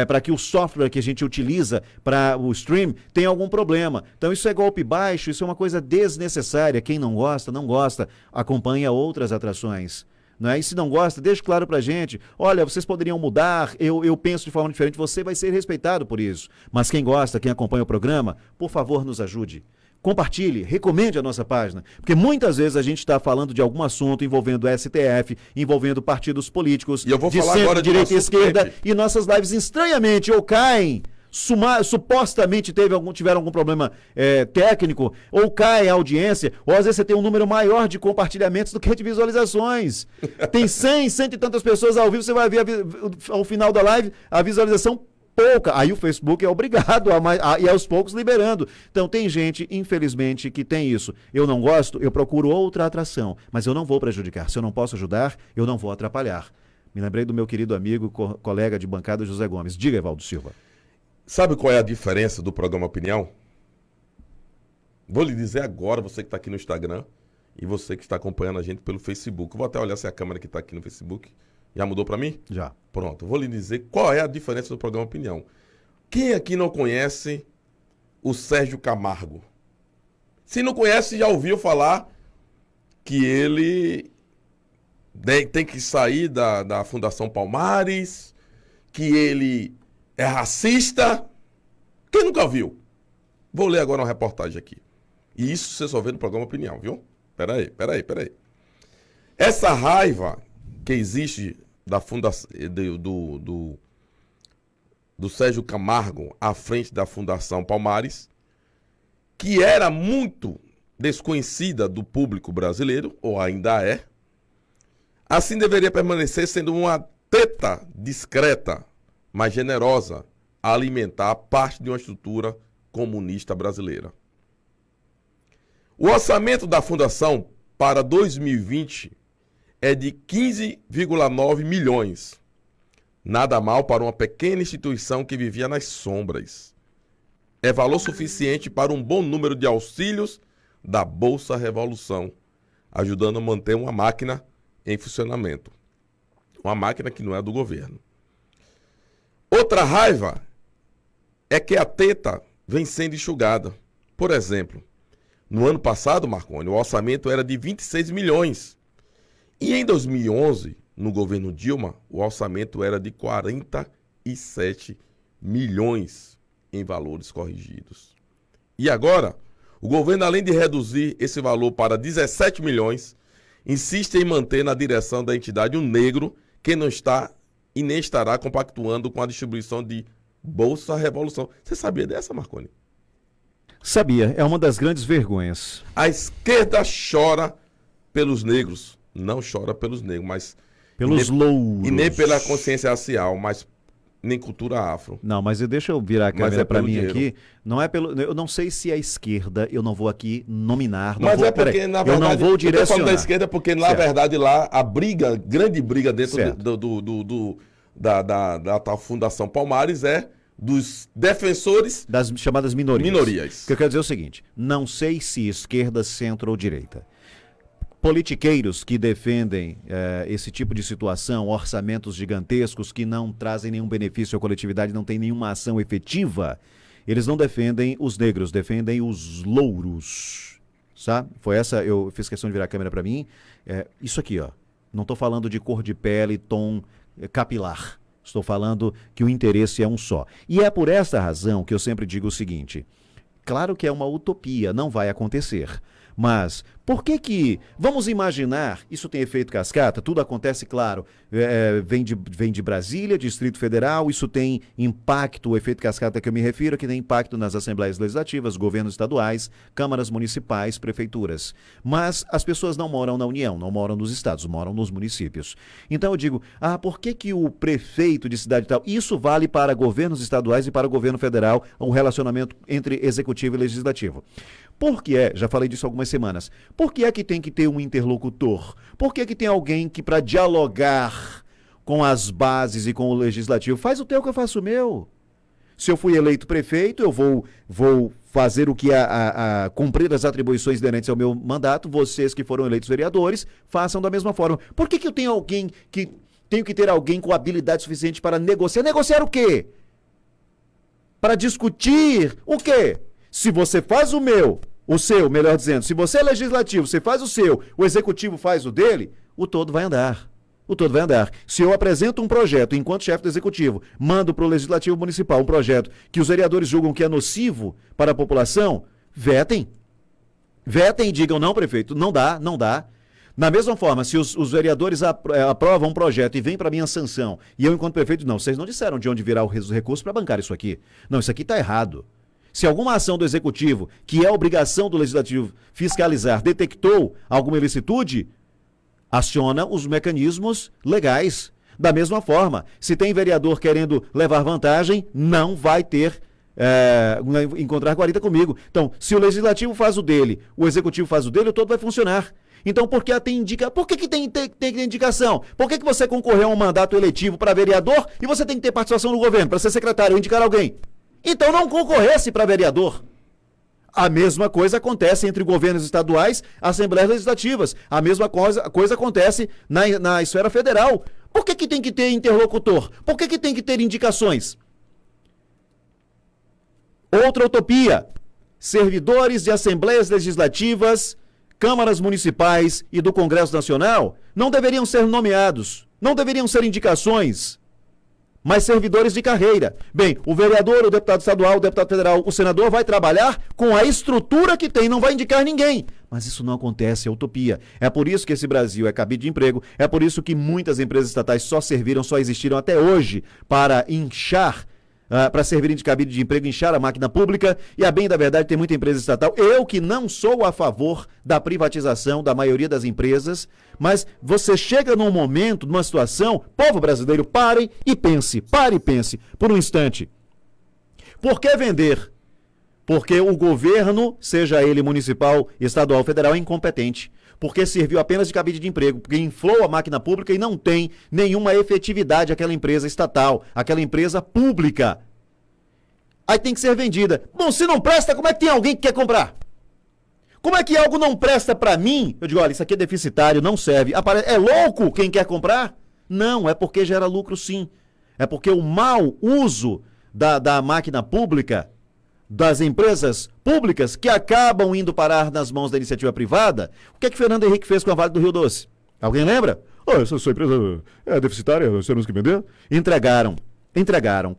para que o software que a gente utiliza para o stream tenha algum problema. Então isso é golpe baixo, isso é uma coisa desnecessária. Quem não gosta, não gosta. Acompanha outras atrações. Não é? E se não gosta, deixe claro pra gente, olha, vocês poderiam mudar, eu penso de forma diferente, você vai ser respeitado por isso. Mas quem gosta, quem acompanha o programa, por favor, nos ajude. Compartilhe, recomende a nossa página, porque muitas vezes a gente está falando de algum assunto envolvendo o STF, envolvendo partidos políticos, E eu vou de falar centro, agora de um direita e assunto esquerda, quente. e nossas lives estranhamente ou caem, supostamente tiveram algum problema técnico, ou cai a audiência, ou às vezes você tem um número maior de compartilhamentos do que de visualizações. Tem 100 e tantas pessoas ao vivo, você vai ver ao final da live a visualização pouca. Aí o Facebook é obrigado a ir aos poucos liberando. Então tem gente, infelizmente, que tem isso. Eu não gosto, eu procuro outra atração, mas eu não vou prejudicar. Se eu não posso ajudar, eu não vou atrapalhar. Me lembrei do meu querido amigo, colega de bancada, José Gomes. Diga, Evaldo Silva. Sabe qual é a diferença do programa Opinião? Vou lhe dizer agora, você que está aqui no Instagram e você que está acompanhando a gente pelo Facebook. Vou até olhar se a câmera que está aqui no Facebook já mudou para mim? Já. Pronto, vou lhe dizer qual é a diferença do programa Opinião. Quem aqui não conhece o Sérgio Camargo? Se não conhece, já ouviu falar que ele tem que sair da Fundação Palmares, que ele é racista. Quem nunca viu? Vou ler agora uma reportagem aqui. E isso você só vê no programa Opinião, viu? Peraí. Essa raiva que existe da fundação do Sérgio Camargo à frente da Fundação Palmares, que era muito desconhecida do público brasileiro, ou ainda é, assim deveria permanecer sendo uma teta discreta, mas generosa, a alimentar parte de uma estrutura comunista brasileira. O orçamento da Fundação para 2020 é de 15,9 milhões. Nada mal para uma pequena instituição que vivia nas sombras. É valor suficiente para um bom número de auxílios da Bolsa Revolução, ajudando a manter uma máquina em funcionamento. Uma máquina que não é do governo. Outra raiva é que a teta vem sendo enxugada. Por exemplo, no ano passado, Marconi, o orçamento era de 26 milhões. E em 2011, no governo Dilma, o orçamento era de 47 milhões em valores corrigidos. E agora, o governo, além de reduzir esse valor para 17 milhões, insiste em manter na direção da entidade um negro que não está e nem estará compactuando com a distribuição de Bolsa Revolução. Você sabia dessa, Marconi? Sabia, é uma das grandes vergonhas. A esquerda chora pelos negros. Não chora pelos negros, mas... Pelos louros. E nem pela consciência racial, mas nem cultura afro. Não, mas deixa eu virar a câmera para mim dinheiro. aqui. Não é pelo, eu não sei se é a esquerda, eu não vou aqui nominar. Não Mas vou, é porque, peraí, na verdade, eu não vou eu tô direcionar. falando da esquerda porque, na Certo. verdade, lá a briga, grande briga dentro Certo. da tal Fundação Palmares é dos defensores Das chamadas minorias. minorias. O que eu quero dizer é o seguinte, não sei se esquerda, centro ou direita. Politiqueiros que defendem esse tipo de situação, orçamentos gigantescos que não trazem nenhum benefício à coletividade, não tem nenhuma ação efetiva, eles não defendem os negros, defendem os louros. Sabe? Foi essa, eu fiz questão de virar a câmera para mim. Isso aqui, ó. Não estou falando de cor de pele, tom capilar. Estou falando que o interesse é um só. E é por esta razão que eu sempre digo o seguinte: claro que é uma utopia, não vai acontecer. Mas por que vamos imaginar, isso tem efeito cascata, tudo acontece, claro, vem de Brasília, Distrito Federal, isso tem impacto, o efeito cascata que eu me refiro, que tem impacto nas assembleias legislativas, governos estaduais, câmaras municipais, prefeituras. Mas as pessoas não moram na União, não moram nos estados, moram nos municípios. Então eu digo, por que o prefeito de cidade tal, isso vale para governos estaduais e para o governo federal, um relacionamento entre executivo e legislativo. Por que já falei disso há algumas semanas, por que é que tem que ter um interlocutor? Por que é que tem alguém que para dialogar com as bases e com o legislativo, faz o teu que eu faço o meu? Se eu fui eleito prefeito, eu vou fazer o que cumprir as atribuições inerentes ao meu mandato, vocês que foram eleitos vereadores, façam da mesma forma. Por que eu tenho que ter alguém com habilidade suficiente para negociar? Negociar o quê? Para discutir o quê? Se você faz o seu, melhor dizendo, se você é legislativo, você faz o seu, o executivo faz o dele, o todo vai andar. O todo vai andar. Se eu apresento um projeto enquanto chefe do executivo, mando para o legislativo municipal um projeto que os vereadores julgam que é nocivo para a população, vetem. Vetem e digam, não, prefeito, não dá. Na mesma forma, se os vereadores aprovam um projeto e vem para minha sanção, e eu, enquanto prefeito, não, vocês não disseram de onde virá os recursos para bancar isso aqui. Não, isso aqui está errado. Se alguma ação do executivo, que é obrigação do legislativo fiscalizar, detectou alguma ilicitude, aciona os mecanismos legais. Da mesma forma, se tem vereador querendo levar vantagem, não vai encontrar guarida comigo. Então, se o legislativo faz o dele, o executivo faz o dele, o todo vai funcionar. Então, por que tem indicação? Por que você concorreu a um mandato eletivo para vereador e você tem que ter participação no governo, para ser secretário ou indicar alguém? Então não concorresse para vereador. A mesma coisa acontece entre governos estaduais, assembleias legislativas. A mesma coisa acontece na esfera federal. Por que tem que ter interlocutor? Por que tem que ter indicações? Outra utopia. Servidores de assembleias legislativas, câmaras municipais e do Congresso Nacional não deveriam ser nomeados, não deveriam ser indicações, mas servidores de carreira. Bem, o vereador, o deputado estadual, o deputado federal, o senador vai trabalhar com a estrutura que tem, não vai indicar ninguém. Mas isso não acontece, é utopia. É por isso que esse Brasil é cabide de emprego, é por isso que muitas empresas estatais só existiram até hoje para inchar, para servirem de cabide de emprego, inchar a máquina pública, e a bem da verdade tem muita empresa estatal. Eu que não sou a favor da privatização da maioria das empresas, mas você chega num momento, numa situação, povo brasileiro, pare e pense por um instante. Por que vender? Porque o governo, seja ele municipal, estadual, federal, é incompetente. Porque serviu apenas de cabide de emprego, porque inflou a máquina pública e não tem nenhuma efetividade aquela empresa estatal, aquela empresa pública. Aí tem que ser vendida. Bom, se não presta, como é que tem alguém que quer comprar? Como é que algo não presta para mim? Eu digo, olha, isso aqui é deficitário, não serve. É louco quem quer comprar? Não, é porque gera lucro sim. É porque o mau uso da máquina pública, das empresas públicas que acabam indo parar nas mãos da iniciativa privada. O que é que Fernando Henrique fez com a Vale do Rio Doce? Alguém lembra? Essa sua empresa é deficitária, nós temos que vender? Entregaram.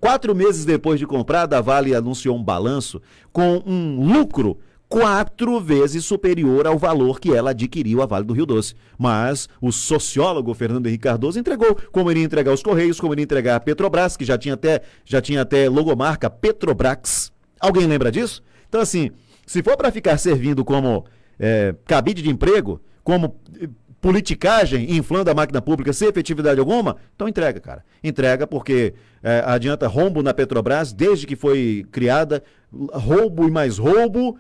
4 meses depois de comprada, a Vale anunciou um balanço com um lucro 4 vezes superior ao valor que ela adquiriu a Vale do Rio Doce. Mas o sociólogo Fernando Henrique Cardoso entregou, como iria entregar os Correios, como iria entregar a Petrobras, que já tinha até logomarca Petrobras. Alguém lembra disso? Então, assim, se for para ficar servindo como cabide de emprego, como politicagem, inflando a máquina pública sem efetividade alguma, então entrega, cara. Entrega porque adianta rombo na Petrobras, desde que foi criada, roubo e mais roubo,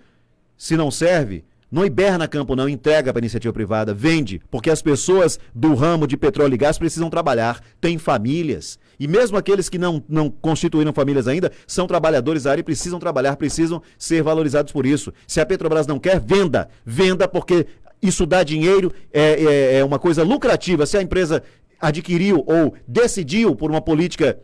se não serve, não hiberna campo não, entrega para a iniciativa privada, vende, porque as pessoas do ramo de petróleo e gás precisam trabalhar, têm famílias. E mesmo aqueles que não constituíram famílias ainda, são trabalhadores da área e precisam trabalhar, precisam ser valorizados por isso. Se a Petrobras não quer, venda. Venda porque isso dá dinheiro, é uma coisa lucrativa. Se a empresa adquiriu ou decidiu por uma política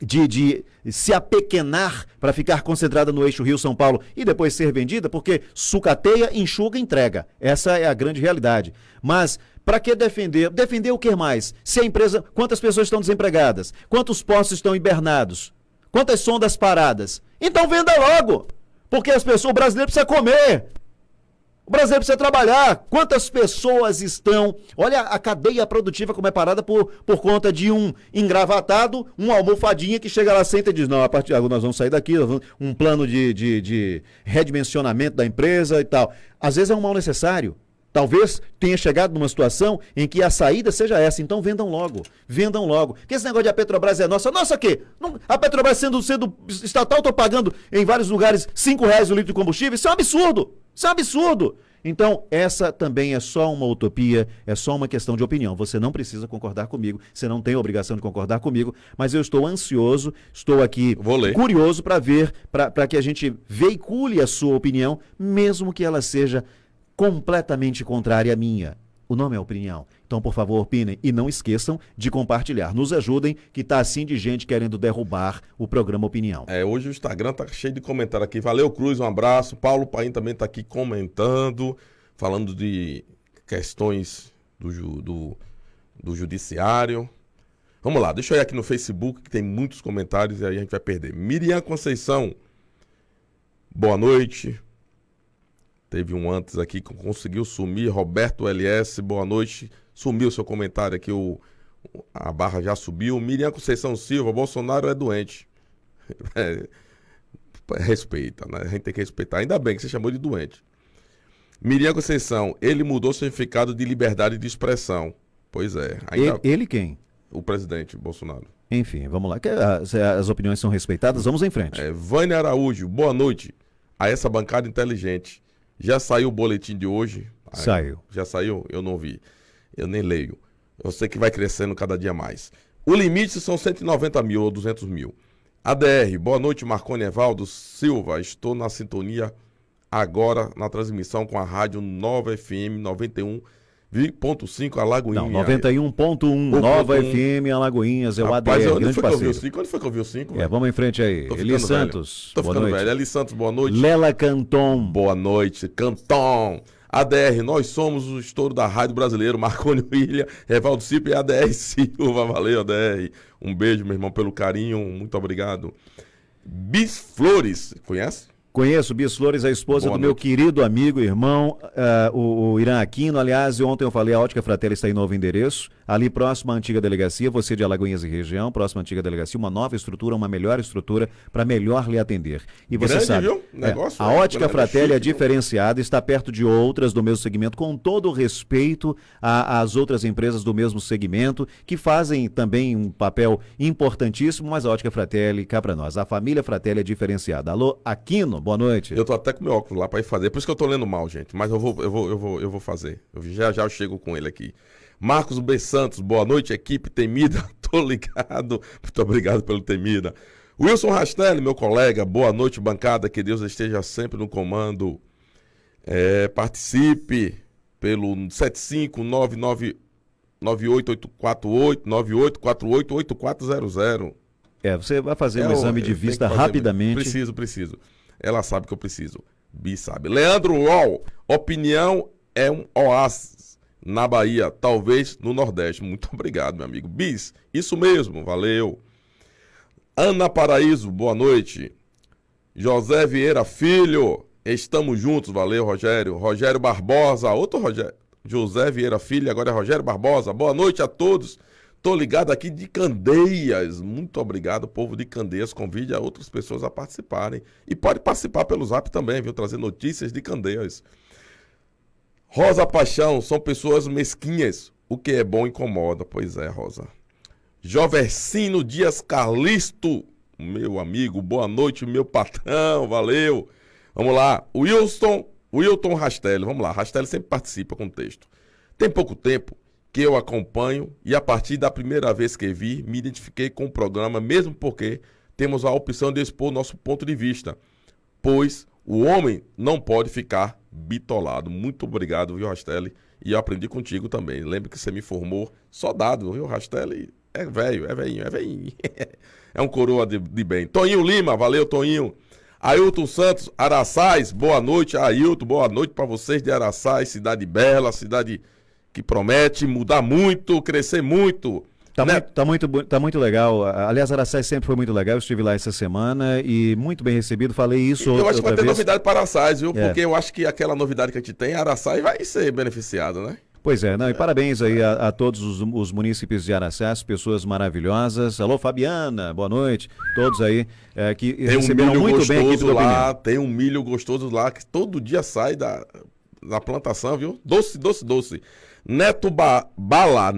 de se apequenar para ficar concentrada no eixo Rio-São Paulo e depois ser vendida, porque sucateia, enxuga, entrega. Essa é a grande realidade. Mas para que defender? Defender o que mais? Se a empresa, quantas pessoas estão desempregadas? Quantos postos estão hibernados? Quantas sondas paradas? Então venda logo! Porque o brasileiro precisa comer. O brasileiro precisa trabalhar. Quantas pessoas estão... Olha a cadeia produtiva como é parada por conta de um engravatado, um almofadinha que chega lá, senta e diz, não, a partir de agora nós vamos sair daqui, um plano de redimensionamento da empresa e tal. Às vezes é um mal necessário. Talvez tenha chegado numa situação em que a saída seja essa. Então vendam logo. Vendam logo. Porque esse negócio de a Petrobras é nossa. Nossa, quê? A Petrobras sendo estatal, estou pagando em vários lugares R$5 o litro de combustível. Isso é um absurdo. Isso é um absurdo. Então, essa também é só uma utopia, é só uma questão de opinião. Você não precisa concordar comigo, você não tem a obrigação de concordar comigo, mas eu estou ansioso, estou aqui curioso para ver, para que a gente veicule a sua opinião, mesmo que ela seja completamente contrária à minha. O nome é opinião. Então, por favor, opinem e não esqueçam de compartilhar. Nos ajudem, que tá assim de gente querendo derrubar o programa Opinião. Hoje o Instagram tá cheio de comentário aqui. Valeu, Cruz, um abraço. Paulo Paim também tá aqui comentando, falando de questões do judiciário. Vamos lá, deixa eu ir aqui no Facebook, que tem muitos comentários e aí a gente vai perder. Miriam Conceição, boa noite. Teve um antes aqui que conseguiu sumir. Roberto LS, boa noite. Sumiu seu comentário aqui, a barra já subiu. Miriam Conceição Silva, Bolsonaro é doente. Respeita, né? A gente tem que respeitar. Ainda bem que você chamou de doente. Miriam Conceição, ele mudou o significado de liberdade de expressão. Pois é. Ele quem? O presidente Bolsonaro. Enfim, vamos lá. As opiniões são respeitadas, vamos em frente. Vânia Araújo, boa noite a essa bancada inteligente. Já saiu o boletim de hoje? Saiu. Já saiu? Eu não vi. Eu nem leio. Eu sei que vai crescendo cada dia mais. O limite são 190 mil ou 200 mil. ADR, boa noite, Marconi Evaldo Silva. Estou na sintonia agora na transmissão com a rádio Nova FM 91,5 Alagoinhas. Não, 91.1 Nova FM Alagoinhas, é o Rapaz, ADR, onde grande foi que eu vi o parceiro. 5? Onde foi que eu vi o 5? Vamos em frente aí. Eli Santos, Tô boa ficando noite. velho. Eli Santos, boa noite. Lela Canton. Boa noite, Canton. ADR, nós somos o estouro da rádio brasileiro. Marconi William, Evaldo Cipo e ADR Silva. Valeu, ADR. Um beijo, meu irmão, pelo carinho. Muito obrigado. Bis Flores, conhece? Conheço, Bis Flores, a esposa Boa do meu noite. querido amigo, irmão, o Irã Aquino. Aliás, ontem eu falei, a Ótica Fratelli está em novo endereço, ali próximo à antiga delegacia, você de Alagoinhas e região, próximo à antiga delegacia, uma nova estrutura, uma melhor estrutura para melhor lhe atender. E você Grande, sabe, viu? Negócio, a Ótica grande, Fratelli é chique, viu? diferenciada, está perto de outras do mesmo segmento, com todo o respeito às outras empresas do mesmo segmento, que fazem também um papel importantíssimo, mas a Ótica Fratelli, cá para nós. A família Fratelli é diferenciada. Alô, Aquino, boa noite. Eu tô até com meu óculos lá pra ir fazer. Por isso que eu tô lendo mal, gente. Mas eu vou fazer. Já eu chego com ele aqui. Marcos B. Santos, boa noite, equipe Temida. Tô ligado. Muito obrigado pelo Temida. Wilson Rastelli, meu colega, boa noite, bancada. Que Deus esteja sempre no comando. Participe pelo 7598848 Você vai fazer um exame de vista rapidamente. Preciso. Ela sabe que eu preciso. Bi sabe. Leandro Wall, opinião é um oásis na Bahia, talvez no Nordeste. Muito obrigado, meu amigo. Bis, isso mesmo, valeu. Ana Paraíso, boa noite. José Vieira Filho, estamos juntos, valeu, Rogério. Rogério Barbosa, outro Rogério. José Vieira Filho, agora é Rogério Barbosa. Boa noite a todos. Tô ligado aqui de Candeias. Muito obrigado, povo de Candeias. Convide a outras pessoas a participarem. E pode participar pelo Zap também, viu? Trazer notícias de Candeias. Rosa Paixão, são pessoas mesquinhas. O que é bom incomoda. Pois é, Rosa. Joversino Dias Carlisto, meu amigo. Boa noite, meu patrão. Valeu. Vamos lá. Wilton Rastelli. Vamos lá. Rastelli sempre participa com texto. Tem pouco tempo que eu acompanho e a partir da primeira vez que vi, me identifiquei com o programa, mesmo porque temos a opção de expor nosso ponto de vista, pois o homem não pode ficar bitolado. Muito obrigado, viu, Rastelli? E eu aprendi contigo também. Lembro que você me formou soldado, viu, Rastelli? É velho, é velhinho, é velhinho. É um coroa de bem. Toninho Lima, valeu, Toninho. Ailton Santos, Araçás, boa noite, Ailton, boa noite para vocês de Araçás, cidade bela, cidade que promete mudar muito, crescer muito. Né? Tá muito legal. Aliás, Araçás sempre foi muito legal. Eu estive lá essa semana e muito bem recebido. Falei isso eu acho que vai ter vez. novidade para Araçás, viu? Porque eu acho que aquela novidade que a gente tem, Araçás vai ser beneficiado, né? Pois é, não, e parabéns aí a todos os munícipes de Araçás, pessoas maravilhosas. Alô, Fabiana, boa noite. Todos aí que tem receberam muito bem aqui pela lá, opinião. tem um milho gostoso lá que todo dia sai da plantação, viu? Doce, doce, doce. Neto Bala,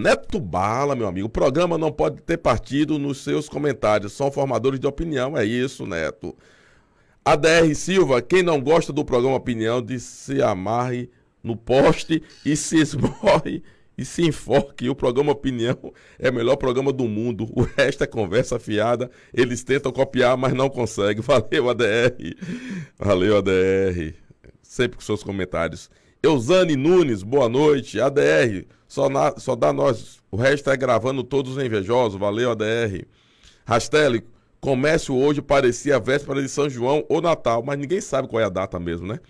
meu amigo. O programa não pode ter partido nos seus comentários. São formadores de opinião, é isso, Neto. ADR Silva, quem não gosta do programa Opinião, se amarre no poste e se esmorre e se enfoque. O programa Opinião é o melhor programa do mundo. O resto é conversa fiada. Eles tentam copiar, mas não conseguem. Valeu, ADR. Valeu, ADR. Sempre com seus comentários. Eusane Nunes, boa noite. ADR, só dá nós. O resto é gravando todos os invejosos. Valeu, ADR. Rastelli, comércio hoje parecia véspera de São João ou Natal, mas ninguém sabe qual é a data mesmo, né?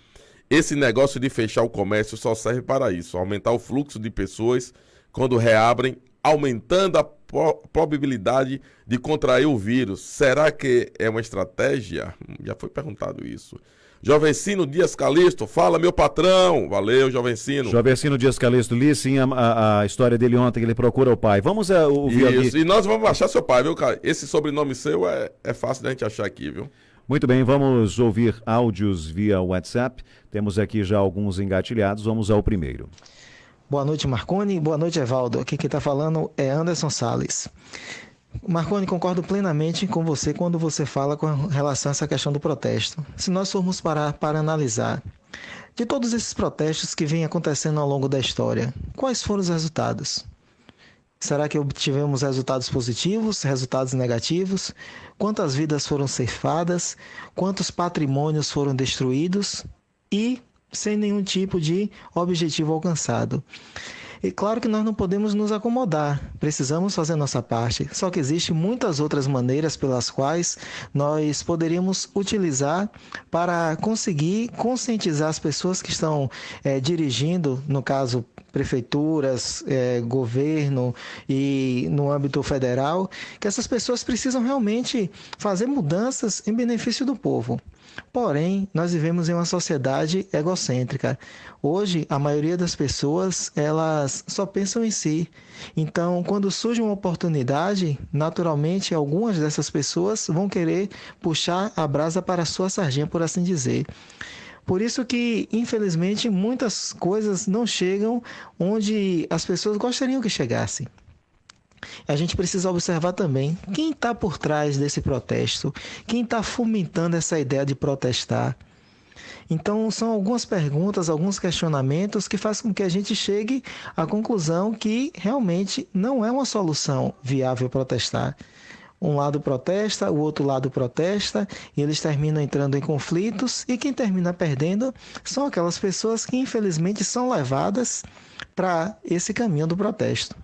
Esse negócio de fechar o comércio só serve para isso, aumentar o fluxo de pessoas quando reabrem, aumentando a probabilidade de contrair o vírus. Será que é uma estratégia? Já foi perguntado isso. Jovencino Dias Calixto, fala meu patrão. Valeu, Jovencino. Jovencino Dias Calixto, li sim a história dele ontem, que ele procura o pai. Vamos ouvir isso, aqui. E nós vamos achar seu pai, viu, cara? Esse sobrenome seu é fácil da gente achar aqui, viu? Muito bem, vamos ouvir áudios via WhatsApp. Temos aqui já alguns engatilhados, vamos ao primeiro. Boa noite, Marconi. Boa noite, Evaldo. Aqui quem está falando é Anderson Salles. Marconi, concordo plenamente com você quando você fala com relação a essa questão do protesto. Se nós formos parar para analisar, de todos esses protestos que vêm acontecendo ao longo da história, quais foram os resultados? Será que obtivemos resultados positivos, resultados negativos? Quantas vidas foram ceifadas? Quantos patrimônios foram destruídos? E sem nenhum tipo de objetivo alcançado. E claro que nós não podemos nos acomodar, precisamos fazer nossa parte, só que existem muitas outras maneiras pelas quais nós poderíamos utilizar para conseguir conscientizar as pessoas que estão dirigindo, no caso prefeituras, governo e no âmbito federal, que essas pessoas precisam realmente fazer mudanças em benefício do povo. Porém, nós vivemos em uma sociedade egocêntrica. Hoje, a maioria das pessoas, elas só pensam em si. Então, quando surge uma oportunidade, naturalmente, algumas dessas pessoas vão querer puxar a brasa para a sua sardinha, por assim dizer. Por isso que, infelizmente, muitas coisas não chegam onde as pessoas gostariam que chegassem. A gente precisa observar também quem está por trás desse protesto, quem está fomentando essa ideia de protestar. Então, são algumas perguntas, alguns questionamentos que fazem com que a gente chegue à conclusão que realmente não é uma solução viável protestar. Um lado protesta, o outro lado protesta, e eles terminam entrando em conflitos, e quem termina perdendo são aquelas pessoas que, infelizmente, são levadas para esse caminho do protesto.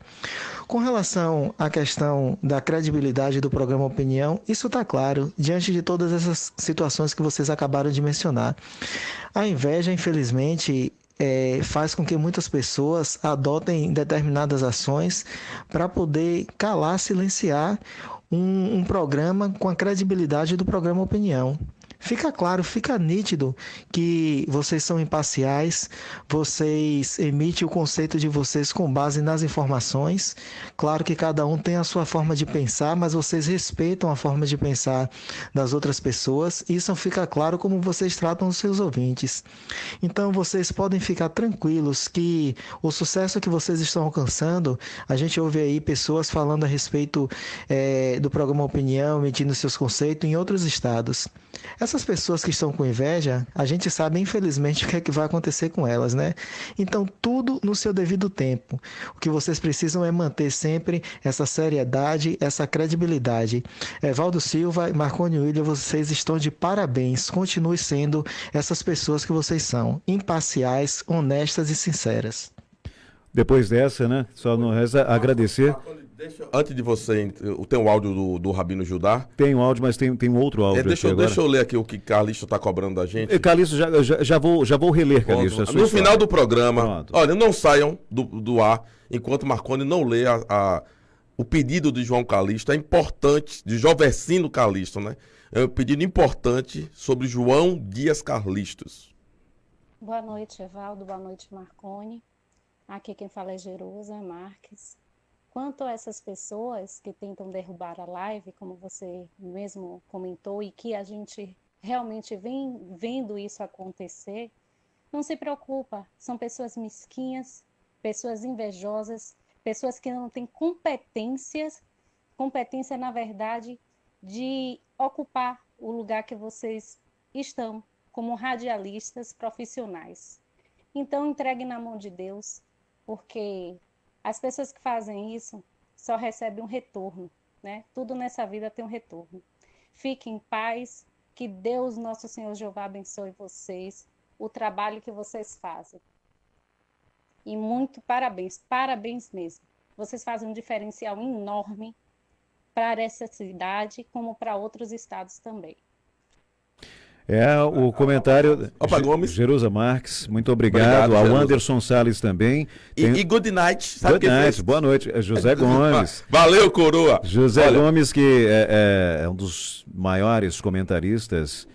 Com relação à questão da credibilidade do programa Opinião, isso está claro, diante de todas essas situações que vocês acabaram de mencionar. A inveja, infelizmente, faz com que muitas pessoas adotem determinadas ações para poder calar, silenciar um programa com a credibilidade do programa Opinião. Fica claro, fica nítido que vocês são imparciais, vocês emitem o conceito de vocês com base nas informações. Claro que cada um tem a sua forma de pensar, mas vocês respeitam a forma de pensar das outras pessoas. Isso fica claro como vocês tratam os seus ouvintes. Então vocês podem ficar tranquilos que o sucesso que vocês estão alcançando, a gente ouve aí pessoas falando a respeito do programa Opinião, emitindo seus conceitos em outros estados. Essas pessoas que estão com inveja, a gente sabe, infelizmente, o que é que vai acontecer com elas, né? Então, tudo no seu devido tempo. O que vocês precisam é manter sempre essa seriedade, essa credibilidade. Evaldo Silva e Marconi William, vocês estão de parabéns. Continue sendo essas pessoas que vocês são, imparciais, honestas e sinceras. Depois dessa, né? Só não resta agradecer. Antes de você, tem o áudio do Rabino Judá. Tem um áudio, mas tem um outro áudio Deixa aqui agora. eu ler aqui o que Calixto está cobrando da gente. Calixto, já vou reler, Calixto. No final do programa, Pronto. olha, não saiam do ar enquanto Marconi não lê o pedido de João Calixto. É importante, de Joversino Calixto, né? É um pedido importante sobre João Dias Carlistos. Boa noite, Evaldo. Boa noite, Marconi. Aqui quem fala é Jerusa Marques. Quanto a essas pessoas que tentam derrubar a live, como você mesmo comentou, e que a gente realmente vem vendo isso acontecer, não se preocupa, são pessoas mesquinhas, pessoas invejosas, pessoas que não têm competência, na verdade, de ocupar o lugar que vocês estão, como radialistas profissionais. Então, entregue na mão de Deus, porque as pessoas que fazem isso só recebem um retorno, né? Tudo nessa vida tem um retorno. Fiquem em paz, que Deus, nosso Senhor Jeová, abençoe vocês, o trabalho que vocês fazem. E muito parabéns, parabéns mesmo. Vocês fazem um diferencial enorme para essa cidade, como para outros estados também. O comentário. Opa, Gomes. Jerusa Marques, muito obrigado. Ao Jerusa. Anderson Salles também. E good night. Sabe Good night, boa noite. José Gomes. Valeu, coroa. José Gomes, que é um dos maiores comentaristas,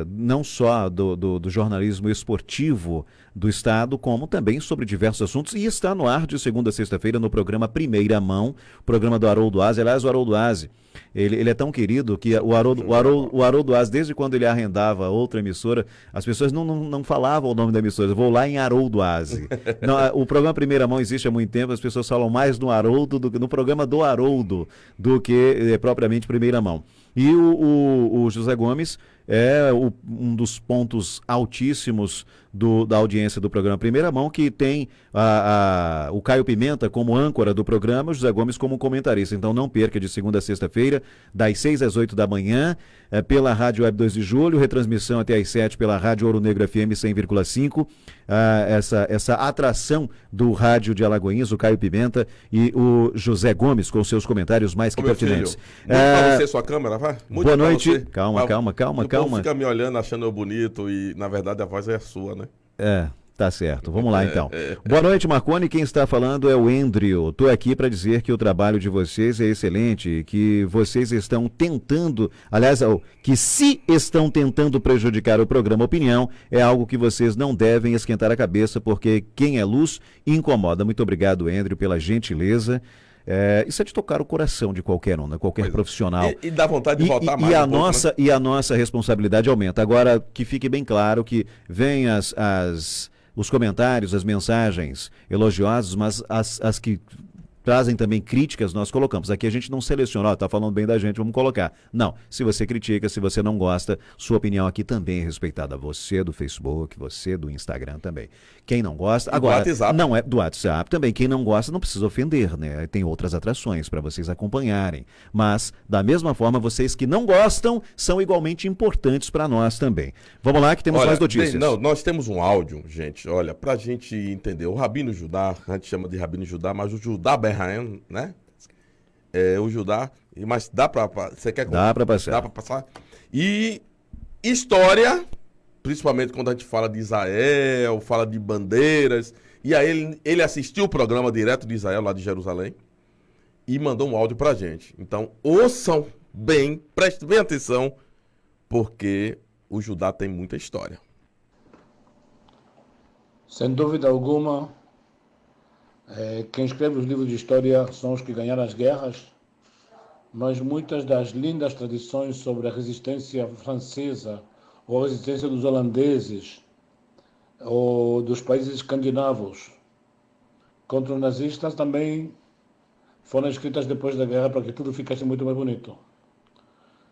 não só do jornalismo esportivo do Estado, como também sobre diversos assuntos, e está no ar de segunda a sexta-feira no programa Primeira Mão, programa do Haroldo Aze. Aliás, o Haroldo Aze, ele é tão querido que o Haroldo Aze, desde quando ele arrendava outra emissora, as pessoas não falavam o nome da emissora. Eu vou lá em Haroldo Aze. Não, o programa Primeira Mão existe há muito tempo, as pessoas falam mais no Haroldo, no programa do Haroldo, do que propriamente Primeira Mão. E o José Gomes é um dos pontos altíssimos da audiência do programa Primeira Mão, que tem o Caio Pimenta como âncora do programa, o José Gomes como comentarista. Então não perca, de segunda a sexta-feira, das 6 às 8 da manhã, pela Rádio Web 2 de Julho, retransmissão até às 7 pela Rádio Ouro Negro FM 100,5. Essa atração do rádio de Alagoinhas, o Caio Pimenta e o José Gomes, com seus comentários mais que pertinentes. Pra você, sua câmera, vai? Muito boa noite. Você. Calma. Fica me olhando, achando eu bonito e, na verdade, a voz é sua, né? Tá certo. Vamos lá, então. Boa noite, Marconi. Quem está falando é o Endrio. Estou aqui para dizer que o trabalho de vocês é excelente, que vocês estão tentando, aliás, que se estão tentando prejudicar o programa Opinião, é algo que vocês não devem esquentar a cabeça, porque quem é luz incomoda. Muito obrigado, Endrio, pela gentileza. Isso é de tocar o coração de qualquer um, né? Qualquer profissional. E dá vontade de voltar mais. E a nossa responsabilidade aumenta. Agora, que fique bem claro que vem os comentários, as mensagens elogiosas, mas as que trazem também críticas, nós colocamos. Aqui a gente não seleciona, tá falando bem da gente, vamos colocar. Não, se você critica, se você não gosta, sua opinião aqui também é respeitada. Você do Facebook, você do Instagram também. Quem não gosta, agora, do WhatsApp. Não é do WhatsApp também, quem não gosta não precisa ofender, né? Tem outras atrações para vocês acompanharem. Mas, da mesma forma, vocês que não gostam são igualmente importantes para nós também. Vamos lá que temos mais notícias. Nós temos um áudio, gente, olha, pra gente entender. O Rabino Judá, a gente chama de Rabino Judá, mas o Judá Berraem, né? O Judá, mas dá pra... Você quer... Dá pra passar. Dá pra passar. E história, principalmente quando a gente fala de Israel, fala de bandeiras, e aí ele assistiu o programa direto de Israel, lá de Jerusalém, e mandou um áudio pra gente. Então, ouçam bem, prestem bem atenção, porque o Judá tem muita história. Sem dúvida alguma, quem escreve os livros de história são os que ganharam as guerras, mas muitas das lindas tradições sobre a resistência francesa ou a resistência dos holandeses ou dos países escandinavos contra os nazistas também foram escritas depois da guerra para que tudo ficasse muito mais bonito.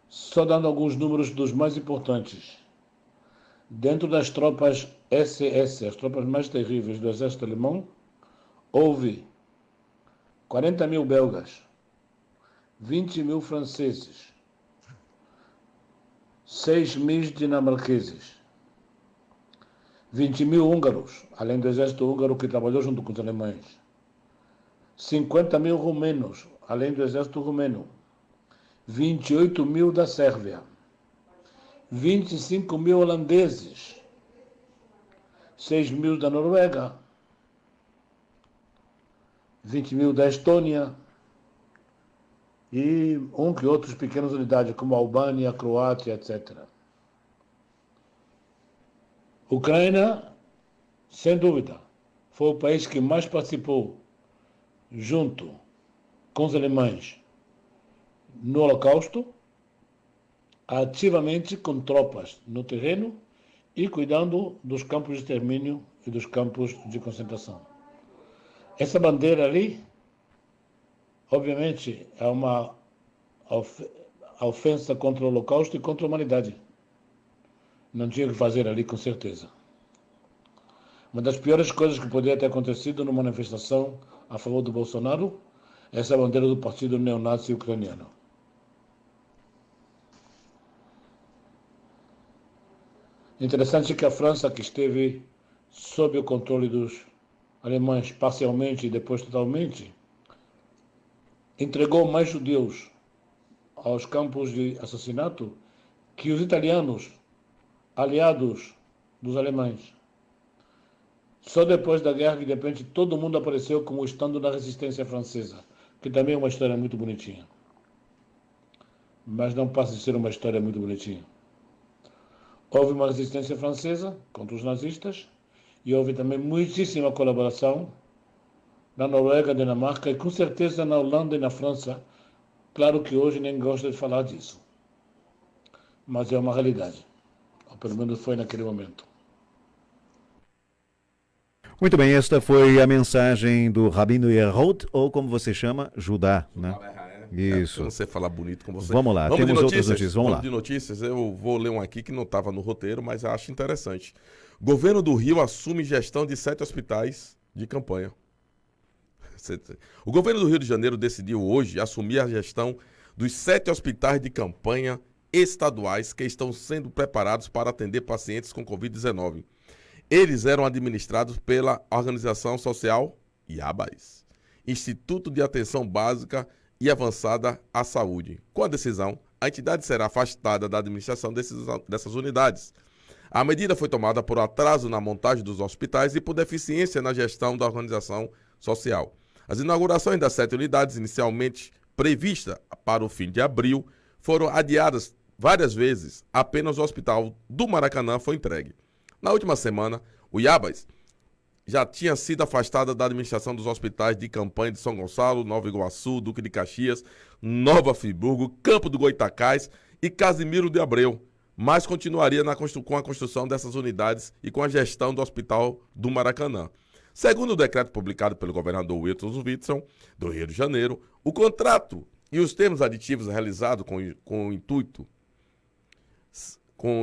Só dando alguns números dos mais importantes. Dentro das tropas SS, as tropas mais terríveis do exército alemão, houve 40 mil belgas, 20 mil franceses, 6 mil dinamarqueses, 20 mil húngaros, além do exército húngaro que trabalhou junto com os alemães, 50 mil romenos, além do exército romeno, 28 mil da Sérvia, 25 mil holandeses, 6 mil da Noruega, 20 mil da Estônia e um que outros pequenas unidades, como a Albânia, a Croácia, etc. Ucrânia, sem dúvida, foi o país que mais participou, junto com os alemães, no Holocausto, ativamente com tropas no terreno e cuidando dos campos de extermínio e dos campos de concentração. Essa bandeira ali, obviamente, é uma ofensa contra o Holocausto e contra a humanidade. Não tinha o que fazer ali, com certeza. Uma das piores coisas que poderia ter acontecido numa manifestação a favor do Bolsonaro é essa bandeira do partido neonazi ucraniano. Interessante que a França, que esteve sob o controle dos alemães parcialmente e depois totalmente, entregou mais judeus aos campos de assassinato que os italianos, aliados dos alemães. Só depois da guerra que de repente todo mundo apareceu como estando na resistência francesa, que também é uma história muito bonitinha. Mas não passa de ser uma história muito bonitinha. Houve uma resistência francesa contra os nazistas e houve também muitíssima colaboração na Noruega, Dinamarca e com certeza na Holanda e na França. Claro que hoje ninguém gosta de falar disso, mas é uma realidade, ou pelo menos foi naquele momento. Muito bem, esta foi a mensagem do Rabino Yerhot, ou como você chama, Judá, né? Isso. Você falar bonito com você. Vamos lá, temos outras notícias. Vamos lá. De notícias, eu vou ler um aqui que não estava no roteiro, mas eu acho interessante. Governo do Rio assume gestão de 7 hospitais de campanha. O governo do Rio de Janeiro decidiu hoje assumir a gestão dos 7 hospitais de campanha estaduais que estão sendo preparados para atender pacientes com Covid-19. Eles eram administrados pela Organização Social IABAS, Instituto de Atenção Básica e Avançada à Saúde. Com a decisão, a entidade será afastada da administração dessas unidades. A medida foi tomada por atraso na montagem dos hospitais e por deficiência na gestão da organização social. As inaugurações das 7 unidades, inicialmente previstas para o fim de abril, foram adiadas várias vezes. Apenas o Hospital do Maracanã foi entregue. Na última semana, o IABAS já tinha sido afastada da administração dos hospitais de campanha de São Gonçalo, Nova Iguaçu, Duque de Caxias, Nova Friburgo, Campo do Goitacás e Casimiro de Abreu, mas continuaria com a construção dessas unidades e com a gestão do Hospital do Maracanã. Segundo o decreto publicado pelo governador Wilson Witzel, do Rio de Janeiro, o contrato e os termos aditivos realizados com o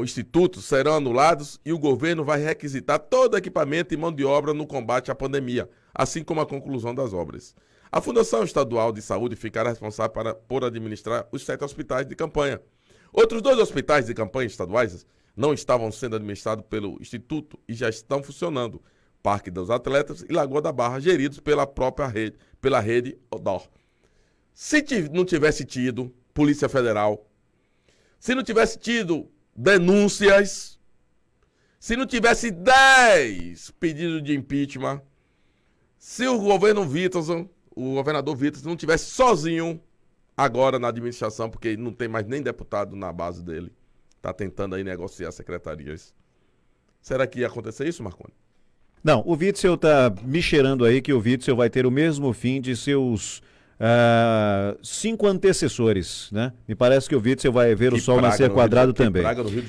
Instituto serão anulados e o governo vai requisitar todo equipamento e mão de obra no combate à pandemia, assim como a conclusão das obras. A Fundação Estadual de Saúde ficará responsável por administrar os 7 hospitais de campanha. Outros 2 hospitais de campanha estaduais não estavam sendo administrados pelo Instituto e já estão funcionando. Parque dos Atletas e Lagoa da Barra, geridos pela própria rede, pela rede ODOR. Se não tivesse tido Polícia Federal, se não tivesse tido denúncias, se não tivesse 10 pedidos de impeachment, se o governo Witzel, o governador Witzel, não tivesse sozinho agora na administração, porque não tem mais nem deputado na base dele, está tentando aí negociar secretarias. Será que ia acontecer isso, Marconi? Não, o Witzel está me cheirando aí que o Witzel vai ter o mesmo fim de seus 5 antecessores, né? Me parece que o Witzel vai ver o sol nascer quadrado também.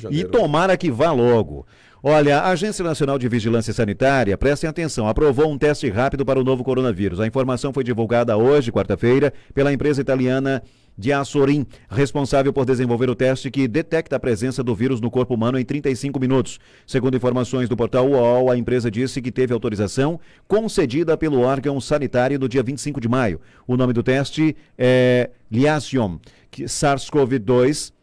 E tomara que vá logo. Olha, a Agência Nacional de Vigilância Sanitária, prestem atenção, aprovou um teste rápido para o novo coronavírus. A informação foi divulgada hoje, quarta-feira, pela empresa italiana Diasorin, responsável por desenvolver o teste que detecta a presença do vírus no corpo humano em 35 minutos. Segundo informações do portal UOL, a empresa disse que teve autorização concedida pelo órgão sanitário no dia 25 de maio. O nome do teste é Liasion, SARS-CoV-2,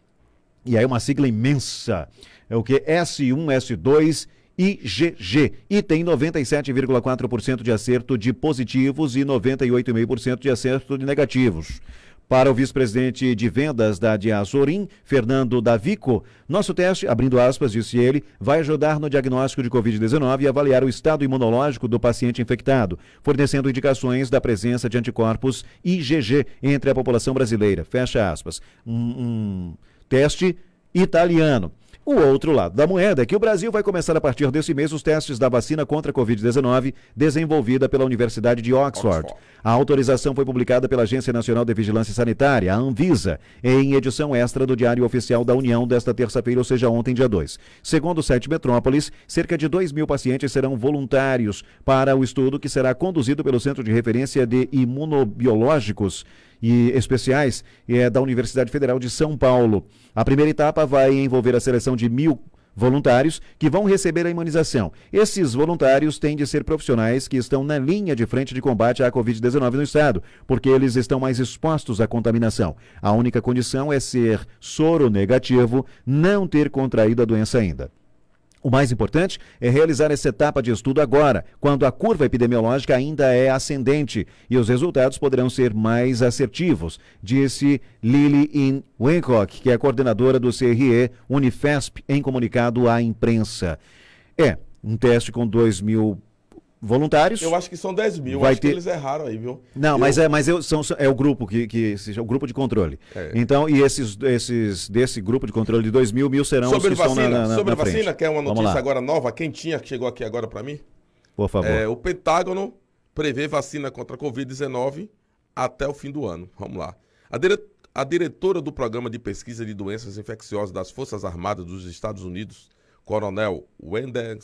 e aí uma sigla imensa. É o que? S1, S2 IgG e tem 97,4% de acerto de positivos e 98,5% de acerto de negativos. Para o vice-presidente de vendas da Diasorim, Fernando Davico, nosso teste, abrindo aspas, disse ele, vai ajudar no diagnóstico de Covid-19 e avaliar o estado imunológico do paciente infectado, fornecendo indicações da presença de anticorpos IgG entre a população brasileira. Fecha aspas. Um teste italiano. O outro lado da moeda é que o Brasil vai começar a partir desse mês os testes da vacina contra a Covid-19 desenvolvida pela Universidade de Oxford. A autorização foi publicada pela Agência Nacional de Vigilância Sanitária, a Anvisa, em edição extra do Diário Oficial da União desta terça-feira, ou seja, ontem, dia 2. Segundo o site Metrópolis, cerca de 2.000 pacientes serão voluntários para o estudo que será conduzido pelo Centro de Referência de Imunobiológicos e especiais da Universidade Federal de São Paulo. A primeira etapa vai envolver a seleção de 1.000 voluntários que vão receber a imunização. Esses voluntários têm de ser profissionais que estão na linha de frente de combate à Covid-19 no estado, porque eles estão mais expostos à contaminação. A única condição é ser soro negativo, não ter contraído a doença ainda. O mais importante é realizar essa etapa de estudo agora, quando a curva epidemiológica ainda é ascendente e os resultados poderão ser mais assertivos, disse Lili Wincock, que é coordenadora do CRE Unifesp, em comunicado à imprensa. Um teste com 2.000 voluntários. Eu acho que são 10.000, vai acho ter... que eles erraram aí, viu? Não, mas é o grupo o grupo de controle. Então, e desse grupo de controle de 2.000, 1.000 serão sobre os que vacina, estão na sobre frente. vacina, que é uma notícia agora nova, quentinha, que chegou aqui agora para mim. Por favor. O Pentágono prevê vacina contra a Covid-19 até o fim do ano. Vamos lá. A diretora do Programa de Pesquisa de Doenças Infecciosas das Forças Armadas dos Estados Unidos, Coronel Wendell